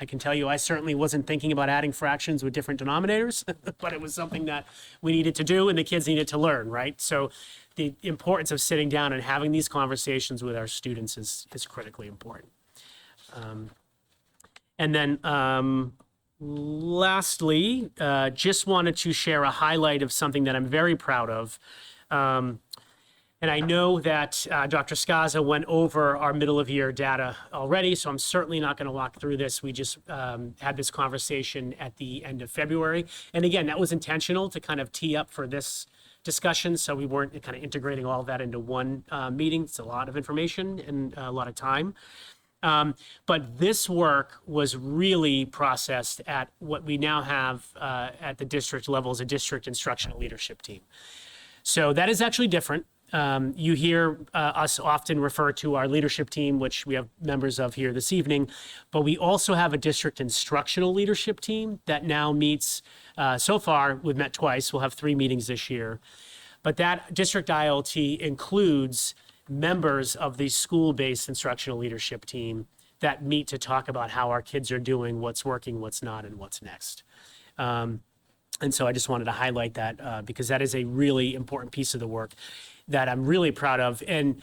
I can tell you I certainly wasn't thinking about adding fractions with different denominators, but it was something that we needed to do and the kids needed to learn, right? So the importance of sitting down and having these conversations with our students is critically important. And then lastly, just wanted to share a highlight of something that I'm very proud of. And I know that Dr. Skaza went over our middle of year data already, so I'm certainly not going to walk through this. We just had this conversation at the end of February. And again, that was intentional to kind of tee up for this discussion, so we weren't kind of integrating all of that into one meeting. It's a lot of information and a lot of time. But this work was really processed at what we now have at the district level as a district instructional leadership team. So that is actually different. You hear us often refer to our leadership team, which we have members of here this evening, but we also have a district instructional leadership team that now meets, so far we've met twice, we'll have 3 meetings this year. But that district ILT includes members of the school-based instructional leadership team that meet to talk about how our kids are doing, what's working, what's not, and what's next. And so I just wanted to highlight that because that is a really important piece of the work that I'm really proud of. And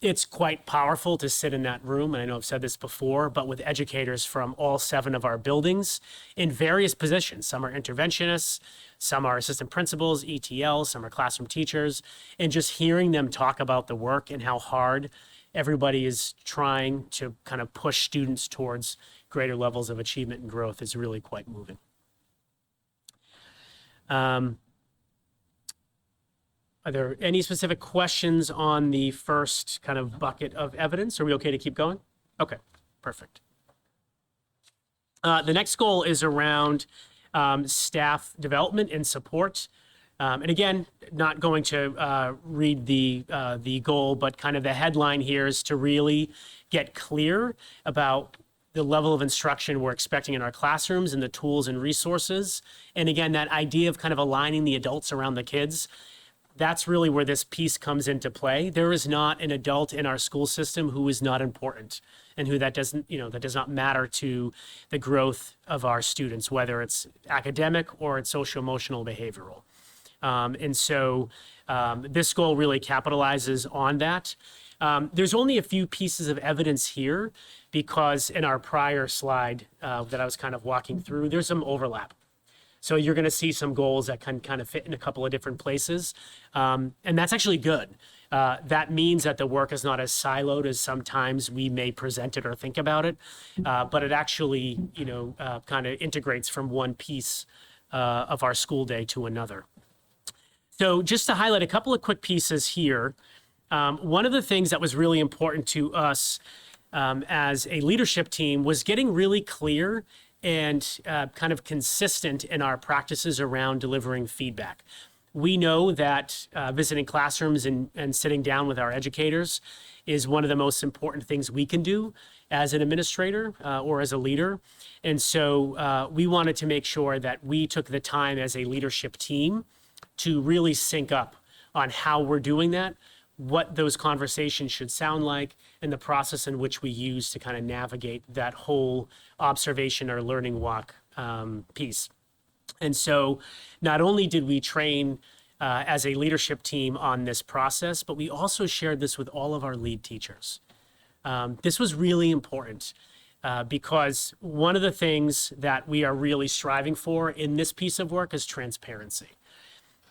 it's quite powerful to sit in that room, and I know I've said this before, but with educators from all 7 of our buildings in various positions. Some are interventionists, some are assistant principals, ETLs, some are classroom teachers, and just hearing them talk about the work and how hard everybody is trying to kind of push students towards greater levels of achievement and growth is really quite moving. Are there any specific questions on the first kind of bucket of evidence? Are we okay to keep going? Okay, perfect. The next goal is around staff development and support. And again, not going to read the goal, but kind of the headline here is to really get clear about the level of instruction we're expecting in our classrooms and the tools and resources. And again, that idea of kind of aligning the adults around the kids, that's really where this piece comes into play. There is not an adult in our school system who is not important and who that doesn't, that does not matter to the growth of our students, whether it's academic or it's social emotional behavioral. And so this goal really capitalizes on that. There's only a few pieces of evidence here because in our prior slide that I was kind of walking through, there's some overlap. So you're going to see some goals that can kind of fit in a couple of different places. And that's actually good. That means that the work is not as siloed as sometimes we may present it or think about it, but it actually, kind of integrates from one piece of our school day to another. So just to highlight a couple of quick pieces here, one of the things that was really important to us as a leadership team was getting really clear and kind of consistent in our practices around delivering feedback. We know that visiting classrooms and sitting down with our educators is one of the most important things we can do as an administrator or as a leader. And so we wanted to make sure that we took the time as a leadership team to really sync up on how we're doing that, what those conversations should sound like, and the process in which we use to kind of navigate that whole observation or learning walk piece. And so not only did we train as a leadership team on this process, but we also shared this with all of our lead teachers. This was really important because one of the things that we are really striving for in this piece of work is transparency.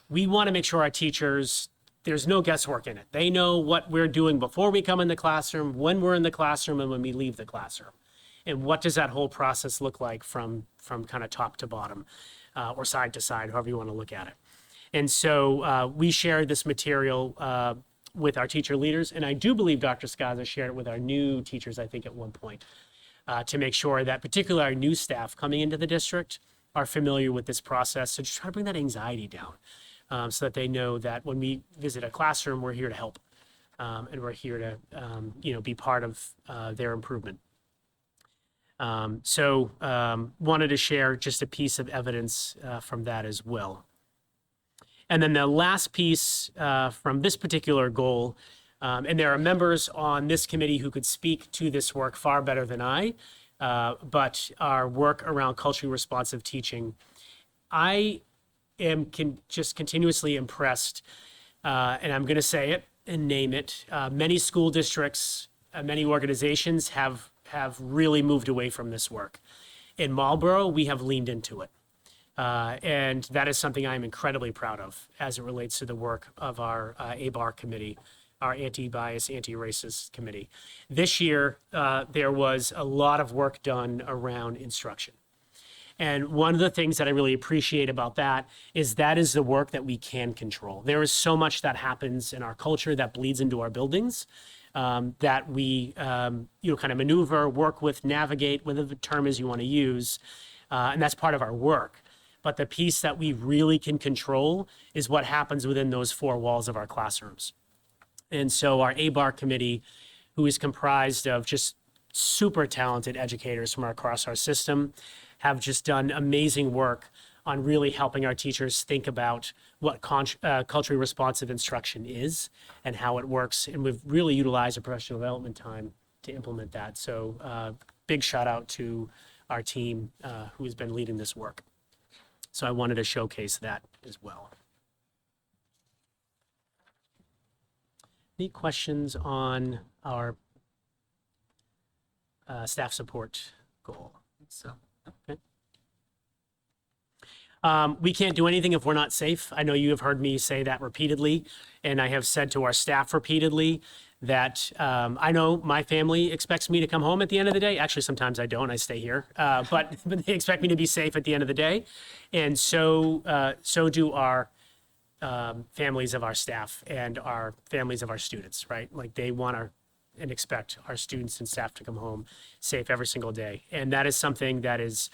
We want to make sure our teachers, there's no guesswork in it. They know what we're doing before we come in the classroom, when we're in the classroom, and when we leave the classroom. And what does that whole process look like from kind of top to bottom or side to side, however you want to look at it. And so we shared this material with our teacher leaders, and I do believe Dr. Skaza shared it with our new teachers, I think, at one point, to make sure that particularly our new staff coming into the district are familiar with this process, to try to bring that anxiety down. So that they know that when we visit a classroom, we're here to help, and we're here to, be part of their improvement. So wanted to share just a piece of evidence from that as well. And then the last piece from this particular goal, and there are members on this committee who could speak to this work far better than I, but our work around culturally responsive teaching, I am just continuously impressed, and I'm going to say it and name it. Many school districts, many organizations have really moved away from this work. In Marlborough, we have leaned into it. And that is something I'm incredibly proud of as it relates to the work of our ABAR committee, our anti-bias, anti-racist committee. This year, there was a lot of work done around instruction. And one of the things that I really appreciate about that is the work that we can control. There is so much that happens in our culture that bleeds into our buildings that we, kind of maneuver, work with, navigate, whatever the term is you want to use. And that's part of our work. But the piece that we really can control is what happens within those four walls of our classrooms. And so our ABAR committee, who is comprised of just super talented educators from across our system, have just done amazing work on really helping our teachers think about what culturally responsive instruction is and how it works. And we've really utilized a professional development time to implement that. So big shout out to our team who has been leading this work. So I wanted to showcase that as well. Any questions on our staff support goal? So, okay. We can't do anything if we're not safe. I know you have heard me say that repeatedly, and I have said to our staff repeatedly that I know my family expects me to come home at the end of the day. Actually, sometimes I don't. I stay here, but they expect me to be safe at the end of the day, and so do our families of our staff and our families of our students. Right? Like they want and expect our students and staff to come home safe every single day, and that is something that is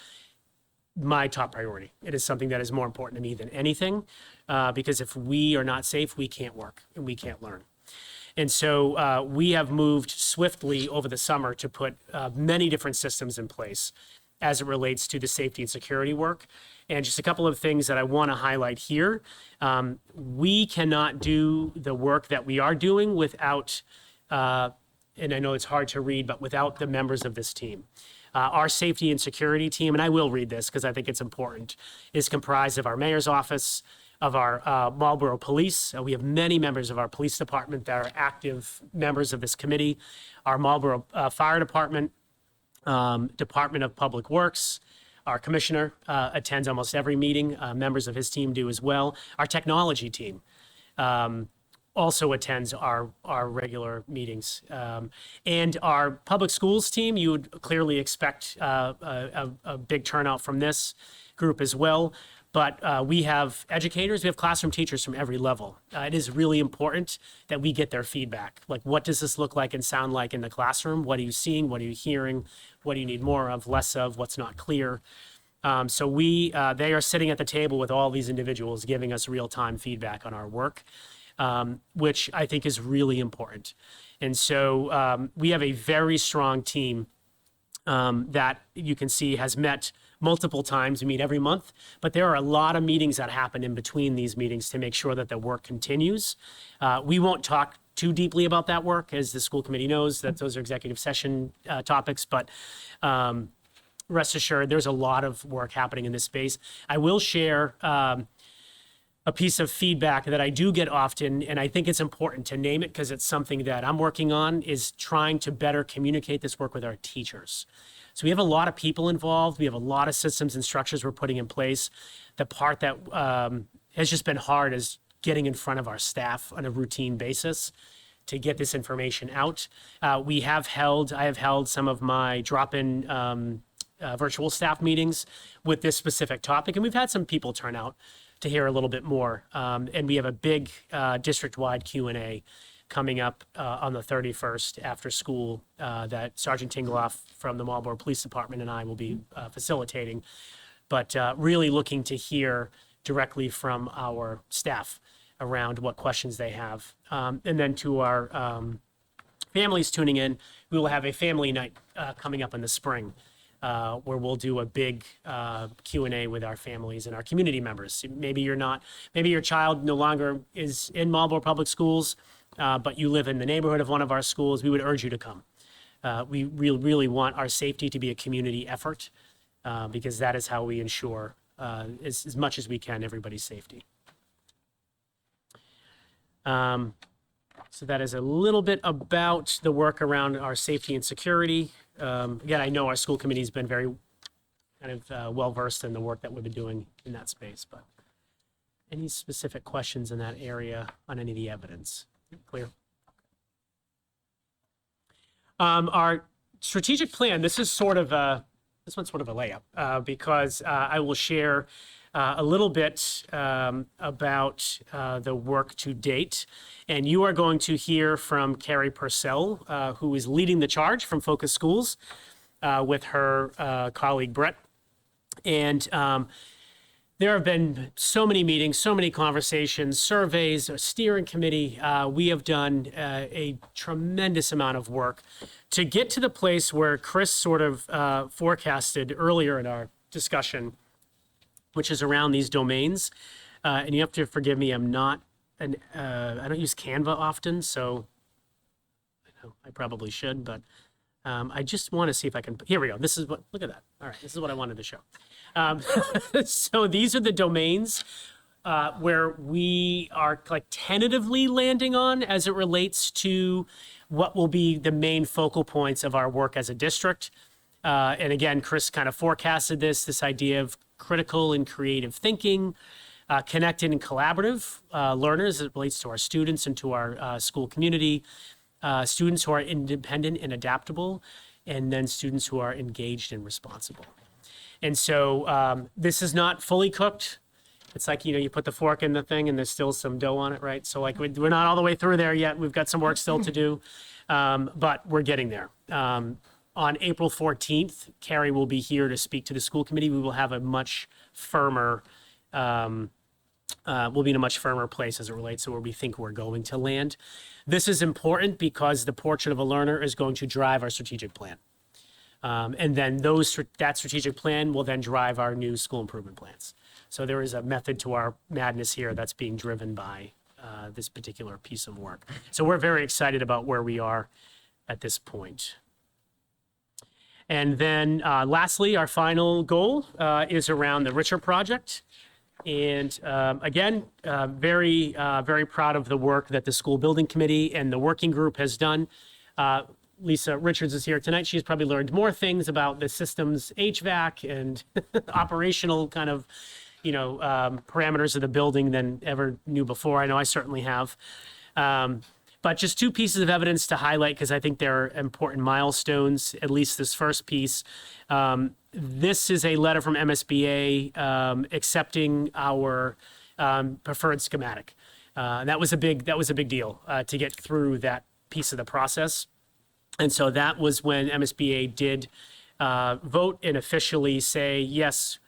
my top priority. It is something that is more important to me than anything, because if we are not safe, we can't work and we can't learn. And so we have moved swiftly over the summer to put many different systems in place as it relates to the safety and security work. And just a couple of things that I want to highlight here. We cannot do the work that we are doing without, and I know it's hard to read, but without the members of this team. Our safety and security team, and I will read this because I think it's important, is comprised of our mayor's office, of our Marlborough Police. We have many members of our police department that are active members of this committee. Our Marlborough Fire Department, Department of Public Works. Our commissioner attends almost every meeting. Members of his team do as well. Our technology team also attends our regular meetings. And our public schools team, you would clearly expect a big turnout from this group as well. But we have educators, we have classroom teachers from every level. It is really important that we get their feedback. Like, what does this look like and sound like in the classroom? What are you seeing? What are you hearing? What do you need more of, less of? What's not clear? So they are sitting at the table with all these individuals giving us real-time feedback on our work, which I think is really important. And so we have a very strong team that you can see has met multiple times. We meet every month, but there are a lot of meetings that happen in between these meetings to make sure that the work continues. We won't talk too deeply about that work, as the school committee knows that those are executive session topics, but rest assured, there's a lot of work happening in this space. I will share a piece of feedback that I do get often, and I think it's important to name it because it's something that I'm working on, is trying to better communicate this work with our teachers. So we have a lot of people involved. We have a lot of systems and structures we're putting in place. The part that has just been hard is getting in front of our staff on a routine basis to get this information out. I have held some of my drop-in virtual staff meetings with this specific topic, and we've had some people turn out to hear a little bit more. And we have a big district-wide Q&A coming up on the 31st after school that Sergeant Tingloff from the Marlborough Police Department and I will be facilitating. But really looking to hear directly from our staff around what questions they have. And then to our families tuning in, we will have a family night coming up in the spring where we'll do a big Q&A with our families and our community members. Maybe your child no longer is in Marlborough Public Schools, but you live in the neighborhood of one of our schools. We would urge you to come. We really want our safety to be a community effort because that is how we ensure, as much as we can, everybody's safety. So that is a little bit about the work around our safety and security. Again, I know our school committee has been very kind of well-versed in the work that we've been doing in that space, but any specific questions in that area on any of the evidence? Clear? Our strategic plan, this one's sort of a layup because I will share a little bit about the work to date. And you are going to hear from Carrie Purcell, who is leading the charge from Focus Schools with her colleague Brett. And there have been so many meetings, so many conversations, surveys, a steering committee. We have done a tremendous amount of work to get to the place where Chris sort of forecasted earlier in our discussion, which is around these domains. And you have to forgive me, I don't use Canva often, so I probably should, but I just want to see if I can, here we go. Look at that. All right, this is what I wanted to show. So these are the domains where we are like tentatively landing on as it relates to what will be the main focal points of our work as a district. And again, Chris kind of forecasted this idea of critical and creative thinking, connected and collaborative learners as it relates to our students and to our school community, students who are independent and adaptable, and then students who are engaged and responsible. And so this is not fully cooked. It's like, you put the fork in the thing and there's still some dough on it, right? So like we're not all the way through there yet. We've got some work still to do, but we're getting there. On April 14th, Carrie will be here to speak to the school committee. We will have a much firmer we'll be in a much firmer place as it relates to where we think we're going to land. This is important because the portrait of a learner is going to drive our strategic plan. And then that strategic plan will then drive our new school improvement plans. So there is a method to our madness here that's being driven by this particular piece of work. So we're very excited about where we are at this point. And then lastly, our final goal is around the Richer Project. And again, very proud of the work that the school building committee and the working group has done. Lisa Richards is here tonight. She's probably learned more things about the system's HVAC and operational kind of, parameters of the building than ever knew before. I know I certainly have. But just two pieces of evidence to highlight because I think they're important milestones, at least this first piece. This is a letter from MSBA accepting our preferred schematic. That was a big deal to get through that piece of the process. And so that was when MSBA did vote and officially say, yes,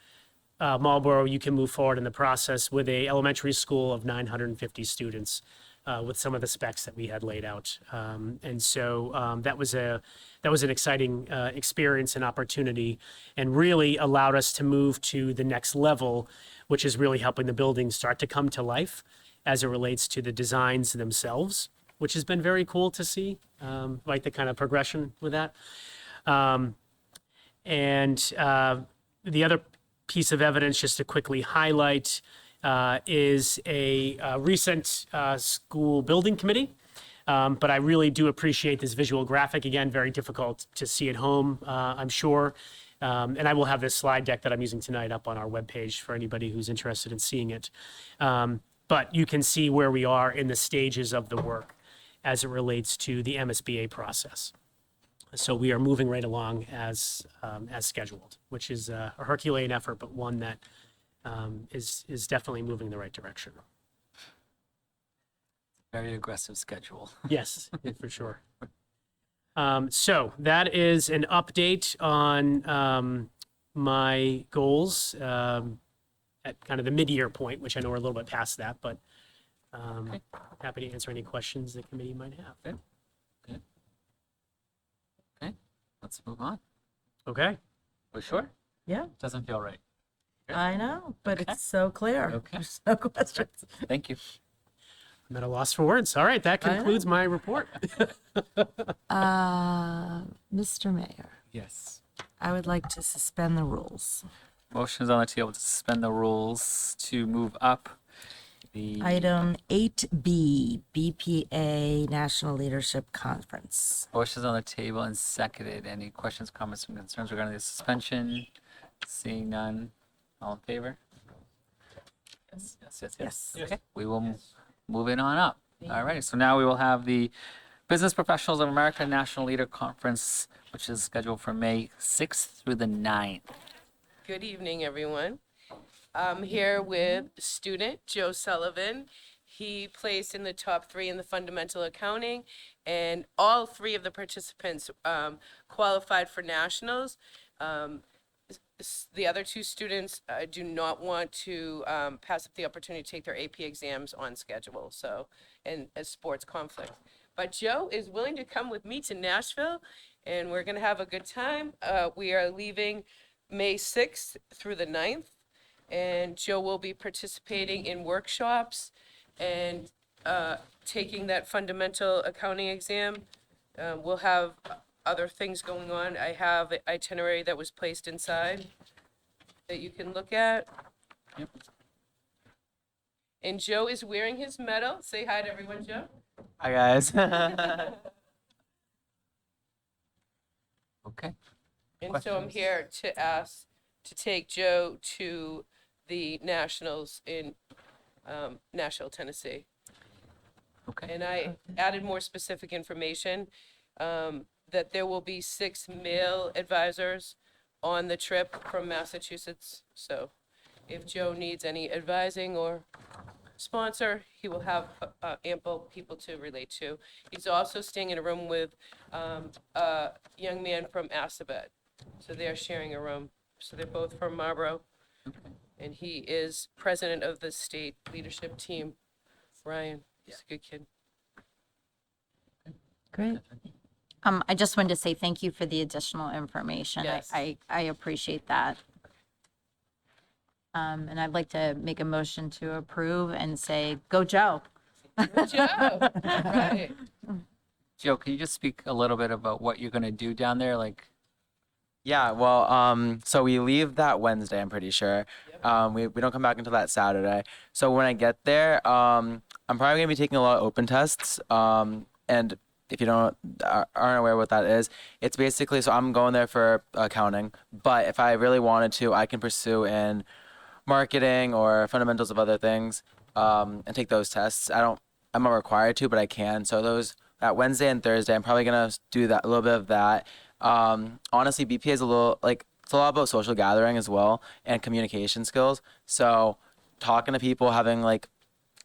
Marlboro, you can move forward in the process with a elementary school of 950 students with some of the specs that we had laid out. And so that was an exciting experience and opportunity and really allowed us to move to the next level, which is really helping the building start to come to life as it relates to the designs themselves, which has been very cool to see, like the kind of progression with that. The other piece of evidence, just to quickly highlight, is a recent school building committee. But I really do appreciate this visual graphic. Again, very difficult to see at home, I'm sure. And I will have this slide deck that I'm using tonight up on our webpage for anybody who's interested in seeing it. But you can see where we are in the stages of the work as it relates to the MSBA process. So we are moving right along as scheduled, which is a Herculean effort, but one that is definitely moving in the right direction. Very aggressive schedule. Yes, for sure. So that is an update on my goals at kind of the mid-year point, which I know we're a little bit past that, but happy to answer any questions the committee might have. Okay, let's move on. Okay. We're sure? Yeah, Doesn't feel right. I know, but it's so clear. Okay. There's no questions. Thank you. I'm at a loss for words. All right, that I know. concludes my report. Mr. Mayor, Yes. I would like to suspend the rules. Motion's on the table to suspend the rules to move up the Item 8B, BPA National Leadership Conference. motion's on the table and seconded. Any questions, comments, and concerns regarding the suspension? Seeing none, all in favor? Yes. Okay, we will move it on up. All right, so now we will have the Business Professionals of America National Leader Conference, which is scheduled for May 6th through the 9th. Good evening, everyone. I'm here with student Joe Sullivan. He placed in the top 3 in the fundamental accounting, and all 3 of the participants qualified for nationals. The other 2 students do not want to pass up the opportunity to take their AP exams on schedule, so, and as sports conflict. But Joe is willing to come with me to Nashville, and we're gonna have a good time. We are leaving May 6th through the 9th, and Joe will be participating in workshops and taking that fundamental accounting exam. We'll have other things going on. I have an itinerary that was placed inside that you can look at. Yep. And Joe is wearing his medal. Say hi to everyone, Joe. Hi, guys. Okay. And so I'm here to ask to take Joe to the nationals in Nashville, Tennessee. Okay. And I added more specific information, that there will be 6 male advisors on the trip from Massachusetts. So if Joe needs any advising or sponsor, he will have ample people to relate to. He's also staying in a room with a young man from Assabet. So they're sharing a room. So they're both from Marlboro. and he is president of the state leadership team. Ryan, he's a good kid. Great. I just wanted to say thank you for the additional information. Yes. I appreciate that. And I'd like to make a motion to approve and say, go Joe. Good job. Right. Joe, can you just speak a little bit about what you're going to do down there? Like, Yeah, well, so we leave that Wednesday, I'm pretty sure. We don't come back until that Saturday. So when I get there, I'm probably gonna be taking a lot of open tests. And if you aren't aware what that is, it's basically, so I'm going there for accounting, but if I really wanted to, I can pursue in marketing or fundamentals of other things, and take those tests. I'm not required to, but I can. So that Wednesday and Thursday, I'm probably gonna do that, a little bit of that. Honestly, BPA is it's a lot about social gathering as well and communication skills. So talking to people, having like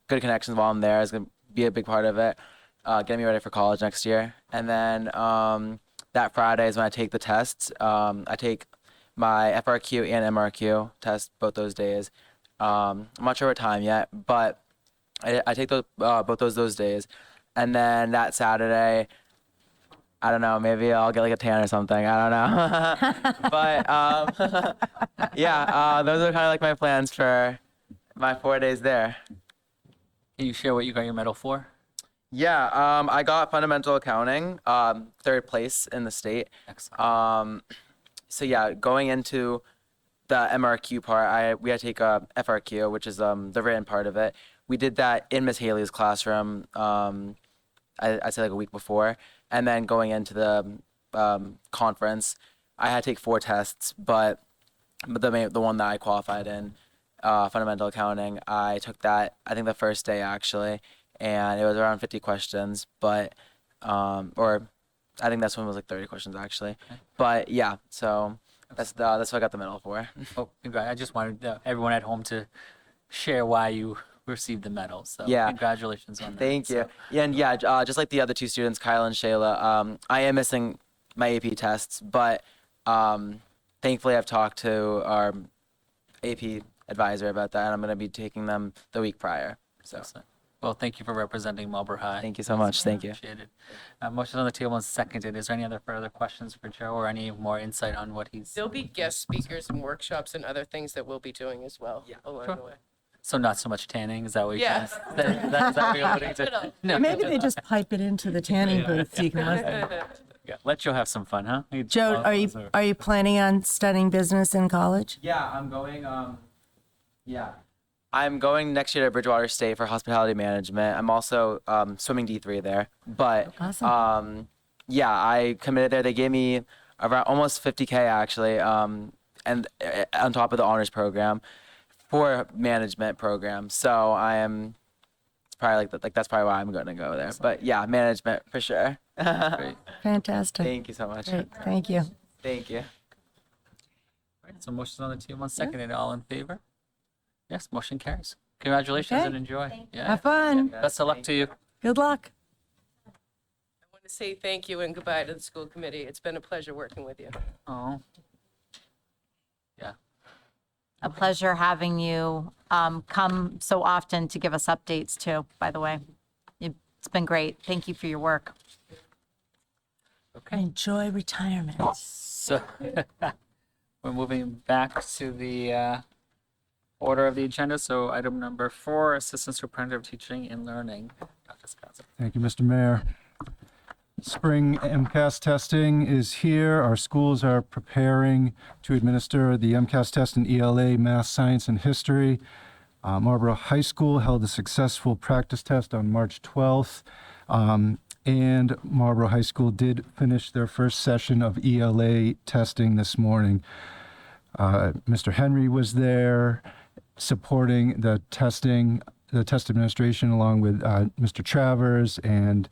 good connections while I'm there is gonna be a big part of it. Getting me ready for college next year. And then that Friday is when I take the tests. I take my FRQ and MRQ test both those days. I'm not sure what time yet, but I take both those days. And then that Saturday, I don't know, maybe I'll get like a tan or something. I don't know. But yeah, those are kind of like my plans for my 4 days there. can you share what you got your medal for? Yeah, I got fundamental accounting, 3rd place in the state. Excellent. So yeah, going into the MRQ part, we had to take a FRQ, which is the written part of it. We did that in Miss Haley's classroom. I'd say like a week before, and then going into the conference, I had to take 4 tests, but the one that I qualified in, fundamental accounting, I took that I think the first day actually, and it was around 50 questions, but or I think this one was like 30 questions actually, but yeah, so that's what I got the medal for. Oh, I just wanted everyone at home to share why you received the medal. So Yeah. congratulations on that. Thank you. So, Yeah, and yeah, just like the other 2 students, Kyle and Shayla, I am missing my AP tests, but thankfully I've talked to our AP advisor about that, and I'm going to be taking them the week prior. So excellent. Well, thank you for representing Marlboro High. thank you so much. Thank you. Appreciate it. Motion on the table and seconded. Is there any other further questions for Joe or any more insight on what he's? There'll be guest speakers and workshops and other things that we'll be doing as well along Sure. the way. So not so much tanning. Is that what you're Yeah. trying to say? Is that what you're alluding to? No. Maybe they just pipe it into the tanning booth so you can listen. Yeah, let Joe have some fun, huh? Joe, are you planning on studying business in college? Yeah, I'm going. I'm going next year to Bridgewater State for hospitality management. I'm also swimming D3 there. But Awesome. yeah, I committed there. They gave me around almost 50K actually, and on top of the honors program for management program. So I am. It's probably that's probably why I'm going to go there. But yeah, management for sure. Great. Fantastic. Thank you so much. Great. Thank you. Thank you. Right, so motion's on the table and seconded. All in favor? Yes, motion carries. Congratulations Okay. and enjoy. Yeah. Have fun. Best of luck to you. Good luck. I want to say thank you and goodbye to the school committee. It's been a pleasure working with you. Oh. Yeah. A pleasure having you come so often to give us updates too, by the way. It's been great. Thank you for your work. Okay. Enjoy retirement. So we're moving back to the order of the agenda. So item number 4, Assistant Superintendent of Teaching and Learning. Dr. Scott. Thank you, Mr. Mayor. Spring MCAS testing is here. Our schools are preparing to administer the MCAS test in ELA, Math, Science, and History. Marlboro High School held a successful practice test on March 12th, and Marlboro High School did finish their first session of ELA testing this morning. Mr. Henry was there supporting the test administration along with Mr. Travers, and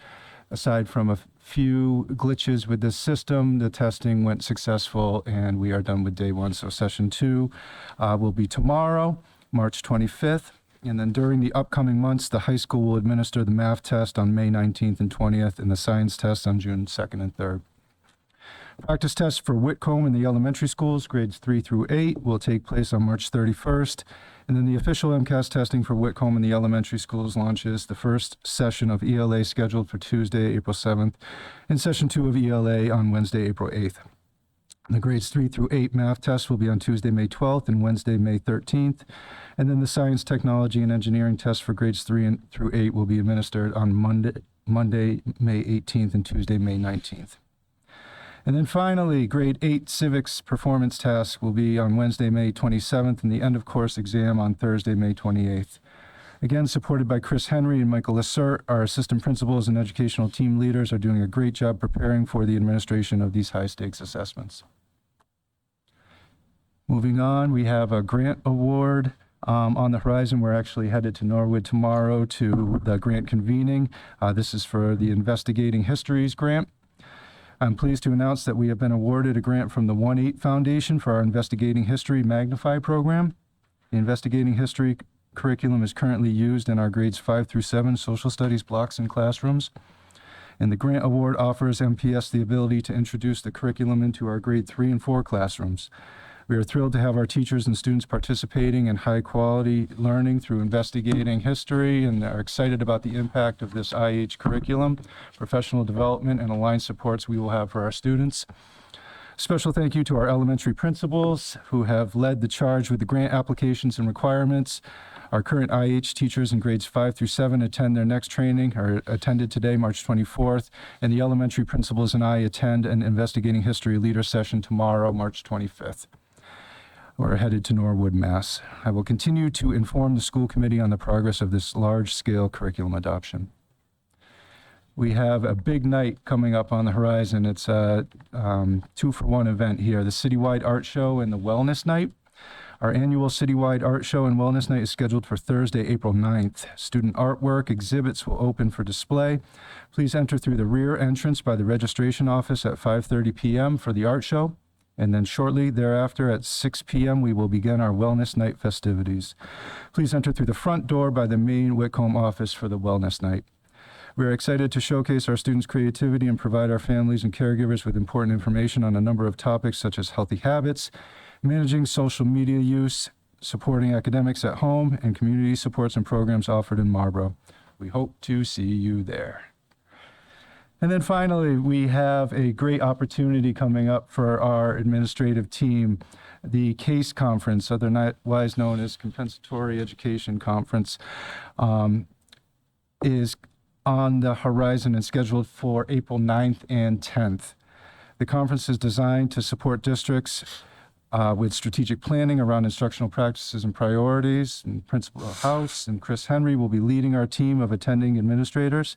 aside from a few glitches with this system, the testing went successful and we are done with day 1. So session 2 will be tomorrow, March 25th. And then during the upcoming months, the high school will administer the math test on May 19th and 20th and the science test on June 2nd and 3rd. Practice tests for Whitcomb in the elementary schools, grades 3 through 8, will take place on March 31st. And then the official MCAS testing for Whitcomb in the elementary schools launches the first session of ELA scheduled for Tuesday, April 7th, and session 2 of ELA on Wednesday, April 8th. The grades 3 through 8 math tests will be on Tuesday, May 12th and Wednesday, May 13th. And then the science, technology, and engineering tests for grades 3 through 8 will be administered on Monday, May 18th and Tuesday, May 19th. And then finally, grade 8 civics performance task will be on Wednesday, May 27th, and the end of course exam on Thursday, May 28th. Again, supported by Chris Henry and Michael Lessert, our assistant principals and educational team leaders are doing a great job preparing for the administration of these high-stakes assessments. Moving on, we have a grant award on the horizon. We're actually headed to Norwood tomorrow to the grant convening. This is for the Investigating Histories grant. I'm pleased to announce that we have been awarded a grant from the 1-8 Foundation for our Investigating History Magnify program. The Investigating History curriculum is currently used in our grades 5 through 7 social studies blocks and classrooms. And the grant award offers MPS the ability to introduce the curriculum into our grade 3 and 4 classrooms. We are thrilled to have our teachers and students participating in high-quality learning through investigating history and are excited about the impact of this IH curriculum, professional development, and aligned supports we will have for our students. Special thank you to our elementary principals who have led the charge with the grant applications and requirements. Our current IH teachers in grades 5 through 7 attend their next training, or attended today, March 24th, and the elementary principals and I attend an Investigating History leader session tomorrow, March 25th. We're headed to Norwood, Mass. I will continue to inform the school committee on the progress of this large-scale curriculum adoption. We have a big night coming up on the horizon. It's a 2-for-1 event here, the Citywide Art Show and the Wellness Night. Our annual Citywide Art Show and Wellness Night is scheduled for Thursday, April 9th. Student artwork exhibits will open for display. Please enter through the rear entrance by the registration office at 5:30 p.m. for the art show. And then shortly thereafter at 6 p.m., we will begin our Wellness Night festivities. Please enter through the front door by the main Whitcomb office for the Wellness Night. We are excited to showcase our students' creativity and provide our families and caregivers with important information on a number of topics such as healthy habits, managing social media use, supporting academics at home, and community supports and programs offered in Marlborough. We hope to see you there. And then finally, we have a great opportunity coming up for our administrative team. The CASE conference, otherwise known as Compensatory Education Conference, is on the horizon and scheduled for April 9th and 10th. The conference is designed to support districts with strategic planning around instructional practices and priorities. And Principal House and Chris Henry will be leading our team of attending administrators.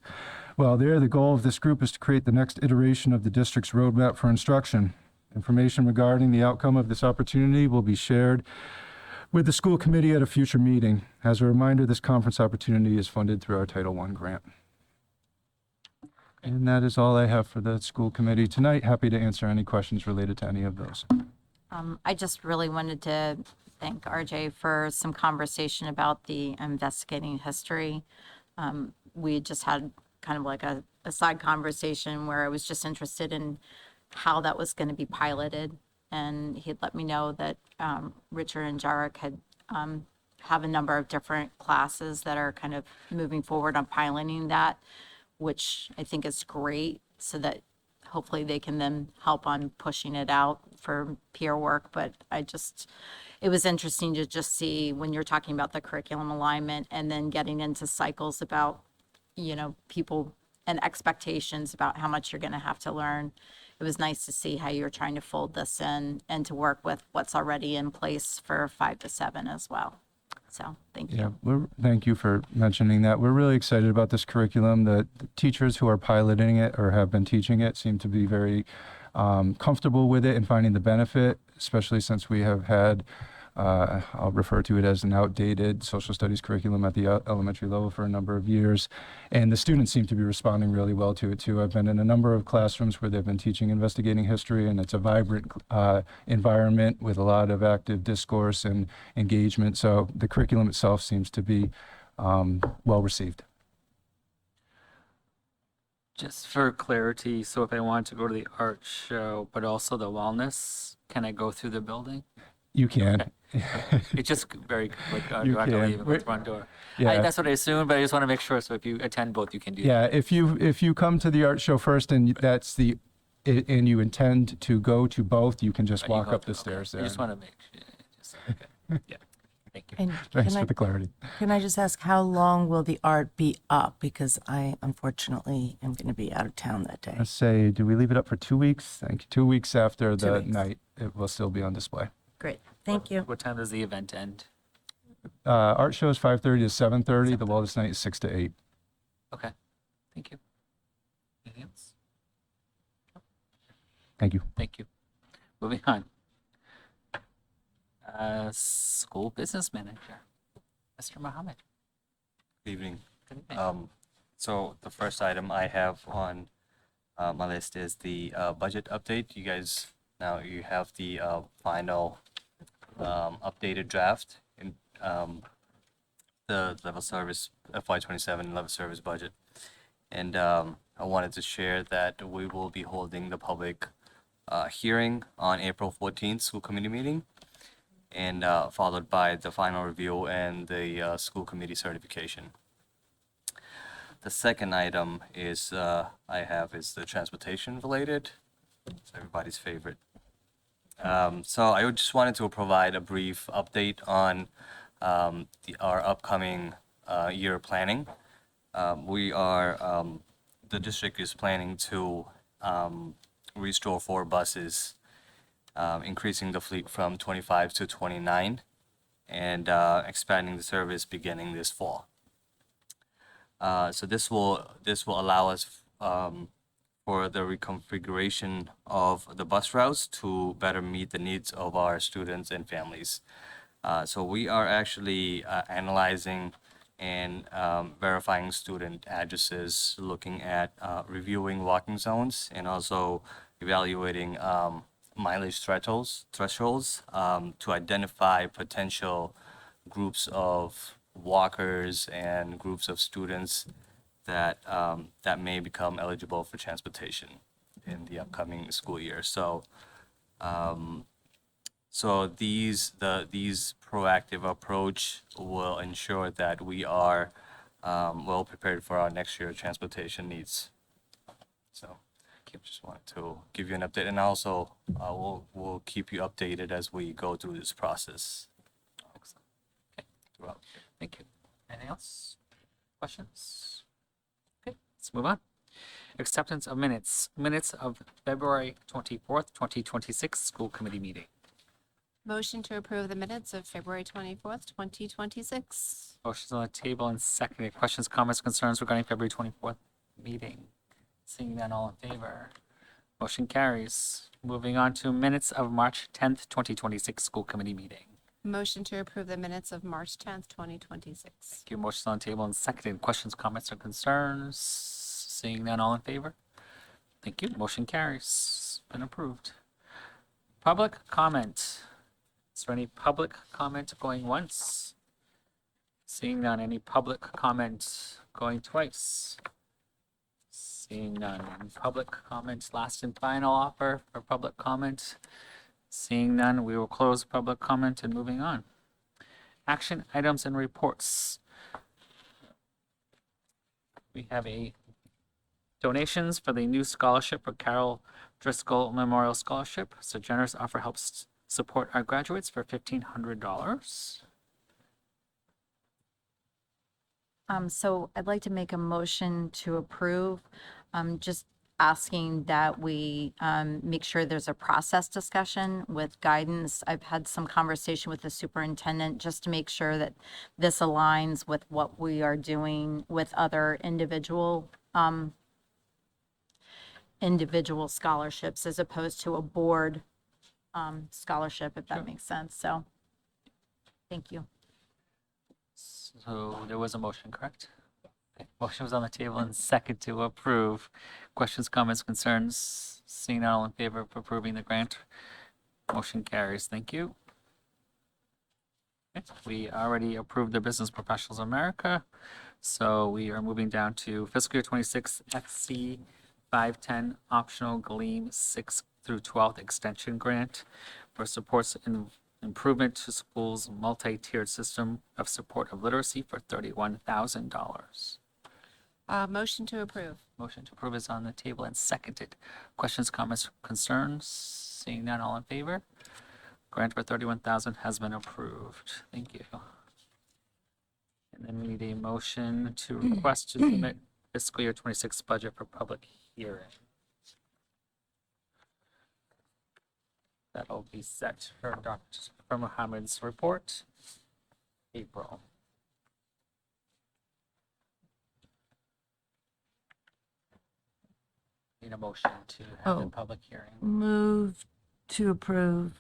Well, the goal of this group is to create the next iteration of the district's roadmap for instruction. Information regarding the outcome of this opportunity will be shared with the school committee at a future meeting. As a reminder, this conference opportunity is funded through our Title I grant. And that is all I have for the school committee tonight. Happy to answer any questions related to any of those. I just really wanted to thank RJ for some conversation about the investigating history. We just had kind of like a side conversation where I was just interested in how that was going to be piloted. And he'd let me know that Richard and Jarek had have a number of different classes that are kind of moving forward on piloting that, which I think is great, so that hopefully they can then help on pushing it out for peer work. But it was interesting to just see when you're talking about the curriculum alignment and then getting into cycles about, people and expectations about how much you're going to have to learn. It was nice to see how you're trying to fold this in and to work with what's already in place for 5 to 7 as well. So thank you. Yeah, thank you for mentioning that. We're really excited about this curriculum. The teachers who are piloting it or have been teaching it seem to be very comfortable with it and finding the benefit, especially since we have had, I'll refer to it as an outdated social studies curriculum at the elementary level for a number of years. And the students seem to be responding really well to it too. I've been in a number of classrooms where they've been teaching investigating history, and it's a vibrant environment with a lot of active discourse and engagement. So the curriculum itself seems to be well received. Just for clarity, so if I want to go to the art show, but also the wellness, can I go through the building? You can. It's just very quick. You Do I have to can. leave and go to the front door? Yeah. That's what I assumed, but I just want to make sure. So if you attend both, you can do Yeah, if you come to the art show first and and you intend to go to both, you can just that. You walk go up the through, stairs okay. there. I just want to make sure. Okay. Yeah. Thank you. And Thanks can for the clarity. can I just ask, how long will the art be up? Because I unfortunately am going to be out of town that day. Let's say, do we leave it up for 2 weeks? Thank you. 2 weeks after 2 the weeks. night, it will still be on display. Great, thank you. What time does the event end? Art show is 5:30 to 7:30. The wellness night is 6 to 8. Okay. Thank you. Anything else? Thank you. Thank you. Moving on. School business manager, Mr. Mohammed. Good evening. Good evening. So the first item I have on my list is the budget update. You guys, now you have the final updated draft in the level service FY27 level service budget. And I wanted to share that we will be holding the public hearing on April 14th, school committee meeting, and followed by the final review and the school committee certification. The second item is I have is the transportation related. It's everybody's favorite. So I just wanted to provide a brief update on our upcoming year planning. The district is planning to restore 4 buses, increasing the fleet from 25 to 29, and expanding the service beginning this fall. So this will allow us for the reconfiguration of the bus routes to better meet the needs of our students and families. So we are actually analyzing and verifying student addresses, looking at reviewing walking zones, and also evaluating mileage thresholds to identify potential groups of walkers and groups of students that may become eligible for transportation in the upcoming school year. So these proactive approach will ensure that we are well prepared for our next year transportation needs. So just wanted to give you an update, and also we'll keep you updated as we go through this process. Throughout. Thank you. Anything else? Questions? Okay, let's move on. Acceptance of minutes. Minutes of February 24th, 2026 school committee meeting. Motion to approve the minutes of February 24th, 2026. Motion's on the table and seconded. Questions, comments, concerns regarding February 24th meeting? Seeing none, all in favor. Motion carries. Moving on to minutes of March 10th, 2026 school committee meeting. Motion to approve the minutes of March 10th, 2026. Thank you. Motion's on the table and seconded. Questions, comments, or concerns? Seeing none, all in favor. Thank you. Motion carries. Been approved. Public comment. Is there any public comment going once? Seeing none. Any public comment going twice? Seeing none. Any public comment, last and final offer for public comment? Seeing none, we will close public comment and moving on. Action items and reports. We have a donations for the new scholarship for Carol Driscoll Memorial Scholarship. So generous offer helps support our graduates for $1,500. So I'd like to make a motion to approve, just asking that we make sure there's a process discussion with guidance. I've had some conversation with the superintendent just to make sure that this aligns with what we are doing with other individual scholarships as opposed to a board scholarship, if that makes sense. So, thank you. So there was a motion, correct? Okay. Motion was on the table and second to approve. Questions, comments, concerns? Seeing none, all in favor of approving the grant? Motion carries. Thank you. Okay. We already approved the Business Professionals of America. So we are moving down to fiscal year 26 FC 510 optional Gleam 6 through 12th extension grant for supports and improvement to schools' multi-tiered system of support of literacy for $31,000. Motion to approve. Motion to approve is on the table and seconded. Questions, comments, concerns? Seeing none, all in favor? Grant for $31,000 has been approved. Thank you. And then we need a motion to request to submit fiscal year 26 budget for public hearing. That'll be set for Dr. Muhammad's report. April. Need a motion to have the Oh. public hearing. Move to approve,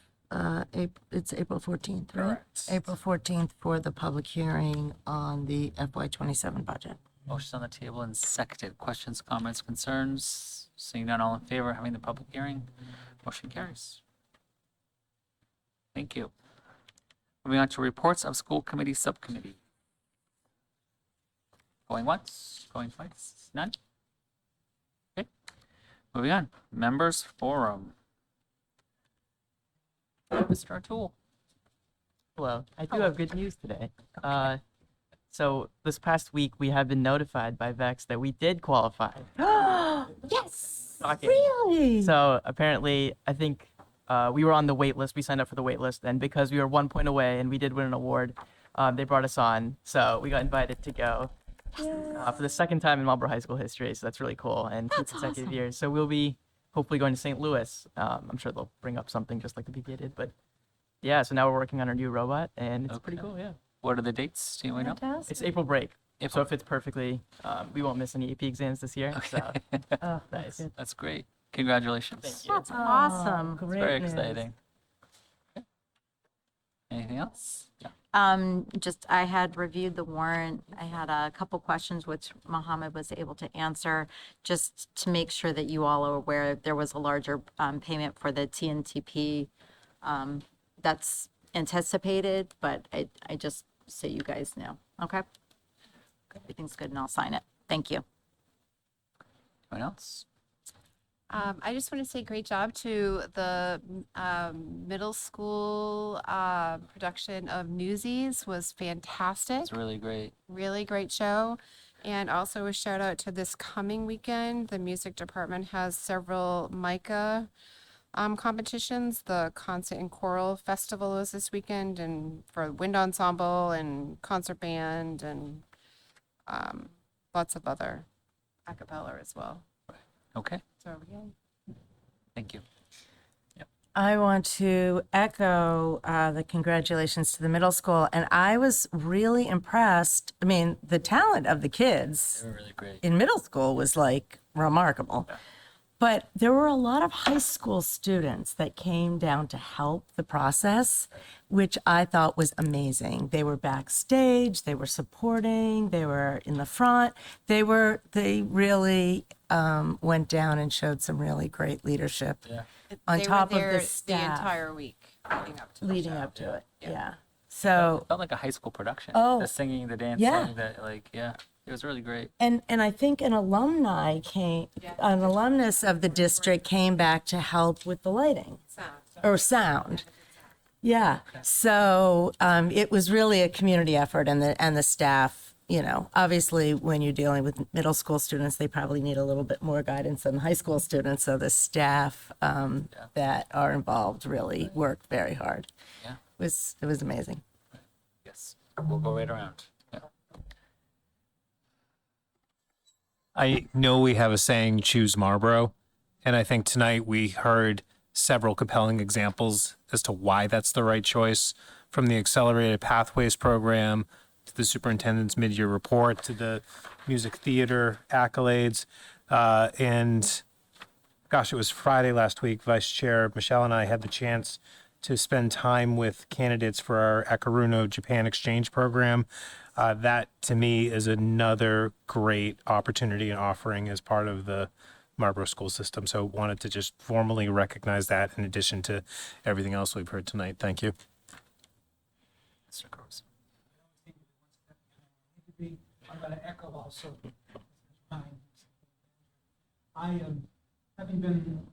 it's April 14th, right? Correct. April 14th for the public hearing on the FY 27 budget. Motion's on the table and seconded. Questions, comments, concerns? Seeing none, all in favor of having the public hearing? Motion carries. Thank you. Moving on to reports of school committee subcommittee. Going once, going twice, none? Okay. Moving on, members forum. Mr. O'Toole. Hello. I do have good news today. So this past week, we have been notified by VEX that we did qualify. Yes! Shocking. Really? So apparently, I think we were on the wait list. We signed up for the wait list, and because we were 1 point away and we did win an award, they brought us on. So we got invited to go for the second time in Marlboro High School history. So that's really cool, and 2 consecutive years. So we'll be hopefully going to St. Louis. I'm sure they'll bring up something just like the PTA did. But yeah, so now we're working on our new robot, and it's pretty Okay. cool. Yeah. What are the dates? Do you know? It's April break. So April. if it's perfectly, we won't miss any AP exams this year. So Oh, nice. good. That's great. Congratulations. Thank you. That's awesome. It's Great very news. exciting. Okay. Anything else? Yeah. Just, I had reviewed the warrant. I had a couple questions which Mohammed was able to answer, just to make sure that you all are aware there was a larger payment for the TNTP. That's anticipated, but I just, so you guys know, okay? Everything's good and I'll sign it. Thank you. Anyone else? I just want to say great job to the middle school production of Newsies was fantastic. It's really great. Really great show. And also a shout out to this coming weekend. The music department has several MICA competitions. The Concert and Choral Festival is this weekend, and for wind ensemble and concert band and lots of other a cappella as well. Okay. So yeah. Thank you. I want to echo the congratulations to the middle school. And I was really impressed. I mean, the talent of the kids They were really great. in middle school was like remarkable. But there were a lot of high school students that came down to help the process, which I thought was amazing. They were backstage, they were supporting, they were in the front. They really went down and showed some really great leadership. Yeah. On They top were of there the staff. entire week leading up to the Leading show. up to it, yeah. It So, felt like a high school production. Oh. The singing, the dancing, Yeah. it was really great. and I think an alumnus of the district came back to help with the lighting or sound. Yeah. So it was really a community effort, and the staff, obviously when you're dealing with middle school students, they probably need a little bit more guidance than high school students. So the staff that are involved really worked very hard. Yeah. It was amazing. Yes. We'll go right around. Yeah. I know we have a saying, choose Marlboro. And I think tonight we heard several compelling examples as to why that's the right choice, from the Accelerated Pathways Program to the superintendent's mid-year report to the music theater accolades. And gosh, it was Friday last week, Vice Chair Michelle and I had the chance to spend time with candidates for our Akaruno Japan Exchange Program. That, to me, is another great opportunity and offering as part of the Marlboro school system. So wanted to just formally recognize that in addition to everything else we've heard tonight. Thank you. Mr. Gross. I'm going to echo also. I, having been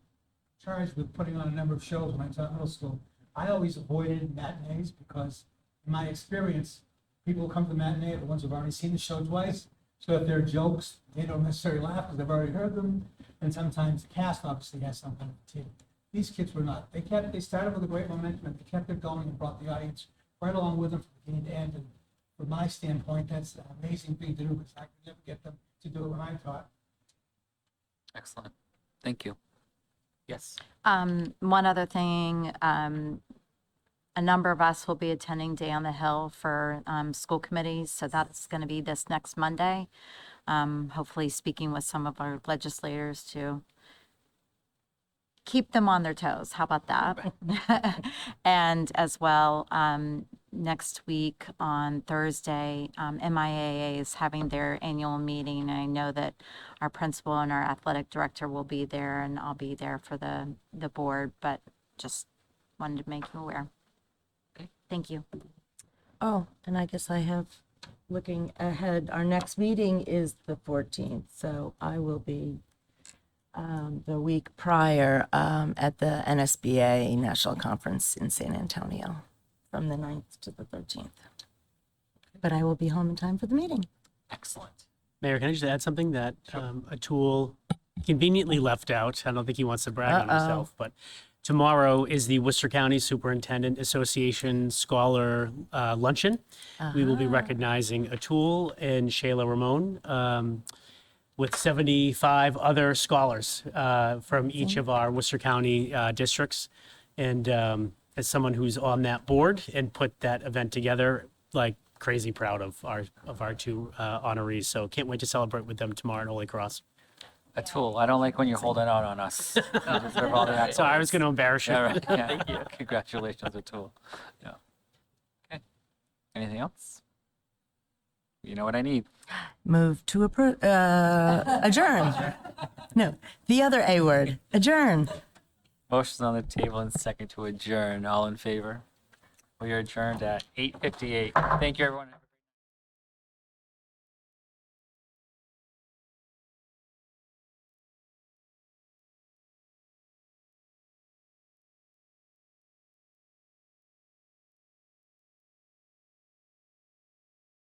charged with putting on a number of shows when I taught middle school, I always avoided matinees because, in my experience, people who come to the matinee are the ones who've already seen the show twice. So if there are jokes, they don't necessarily laugh because they've already heard them. And sometimes the cast obviously has some kind of fatigue. These kids were not. They started with a great momentum and they kept it going and brought the audience right along with them from beginning to end. And from my standpoint, that's an amazing thing to do because I could never get them to do it when I taught. Excellent. Thank you. Yes. One other thing, a number of us will be attending Day on the Hill for school committees, so that's going to be this next Monday. Hopefully speaking with some of our legislators to keep them on their toes. How about that? And as well, next week on Thursday, MIAA is having their annual meeting. I know that our principal and our athletic director will be there, and I'll be there for the board, but just wanted to make you aware. Okay. Thank you. Oh, and I guess I have, looking ahead, our next meeting is the 14th, so I will be the week prior at the NSBA National Conference in San Antonio from the 9th to the 13th. But I will be home in time for the meeting. Excellent. Mayor, can I just add something that a tool conveniently left out? I don't think he wants to brag on himself, but tomorrow is the Worcester County Superintendent Association Scholar Luncheon. We will be recognizing Atul and Shayla Ramon with 75 other scholars from each of our Worcester County districts. And as someone who's on that board and put that event together, like crazy proud of our two honorees. So can't wait to celebrate with them tomorrow at Holy Cross. Atul, I don't like when you're holding out on us. You deserve all the accolades. So I was going to embarrass you. Yeah, right. Yeah. Thank you. Congratulations, Atul. Yeah. Okay. Anything else? You know what I need. Move to adjourn. No, the other A word, adjourn. Motion's on the table and second to adjourn. All in favor? We are adjourned at 8:58. Thank you, everyone.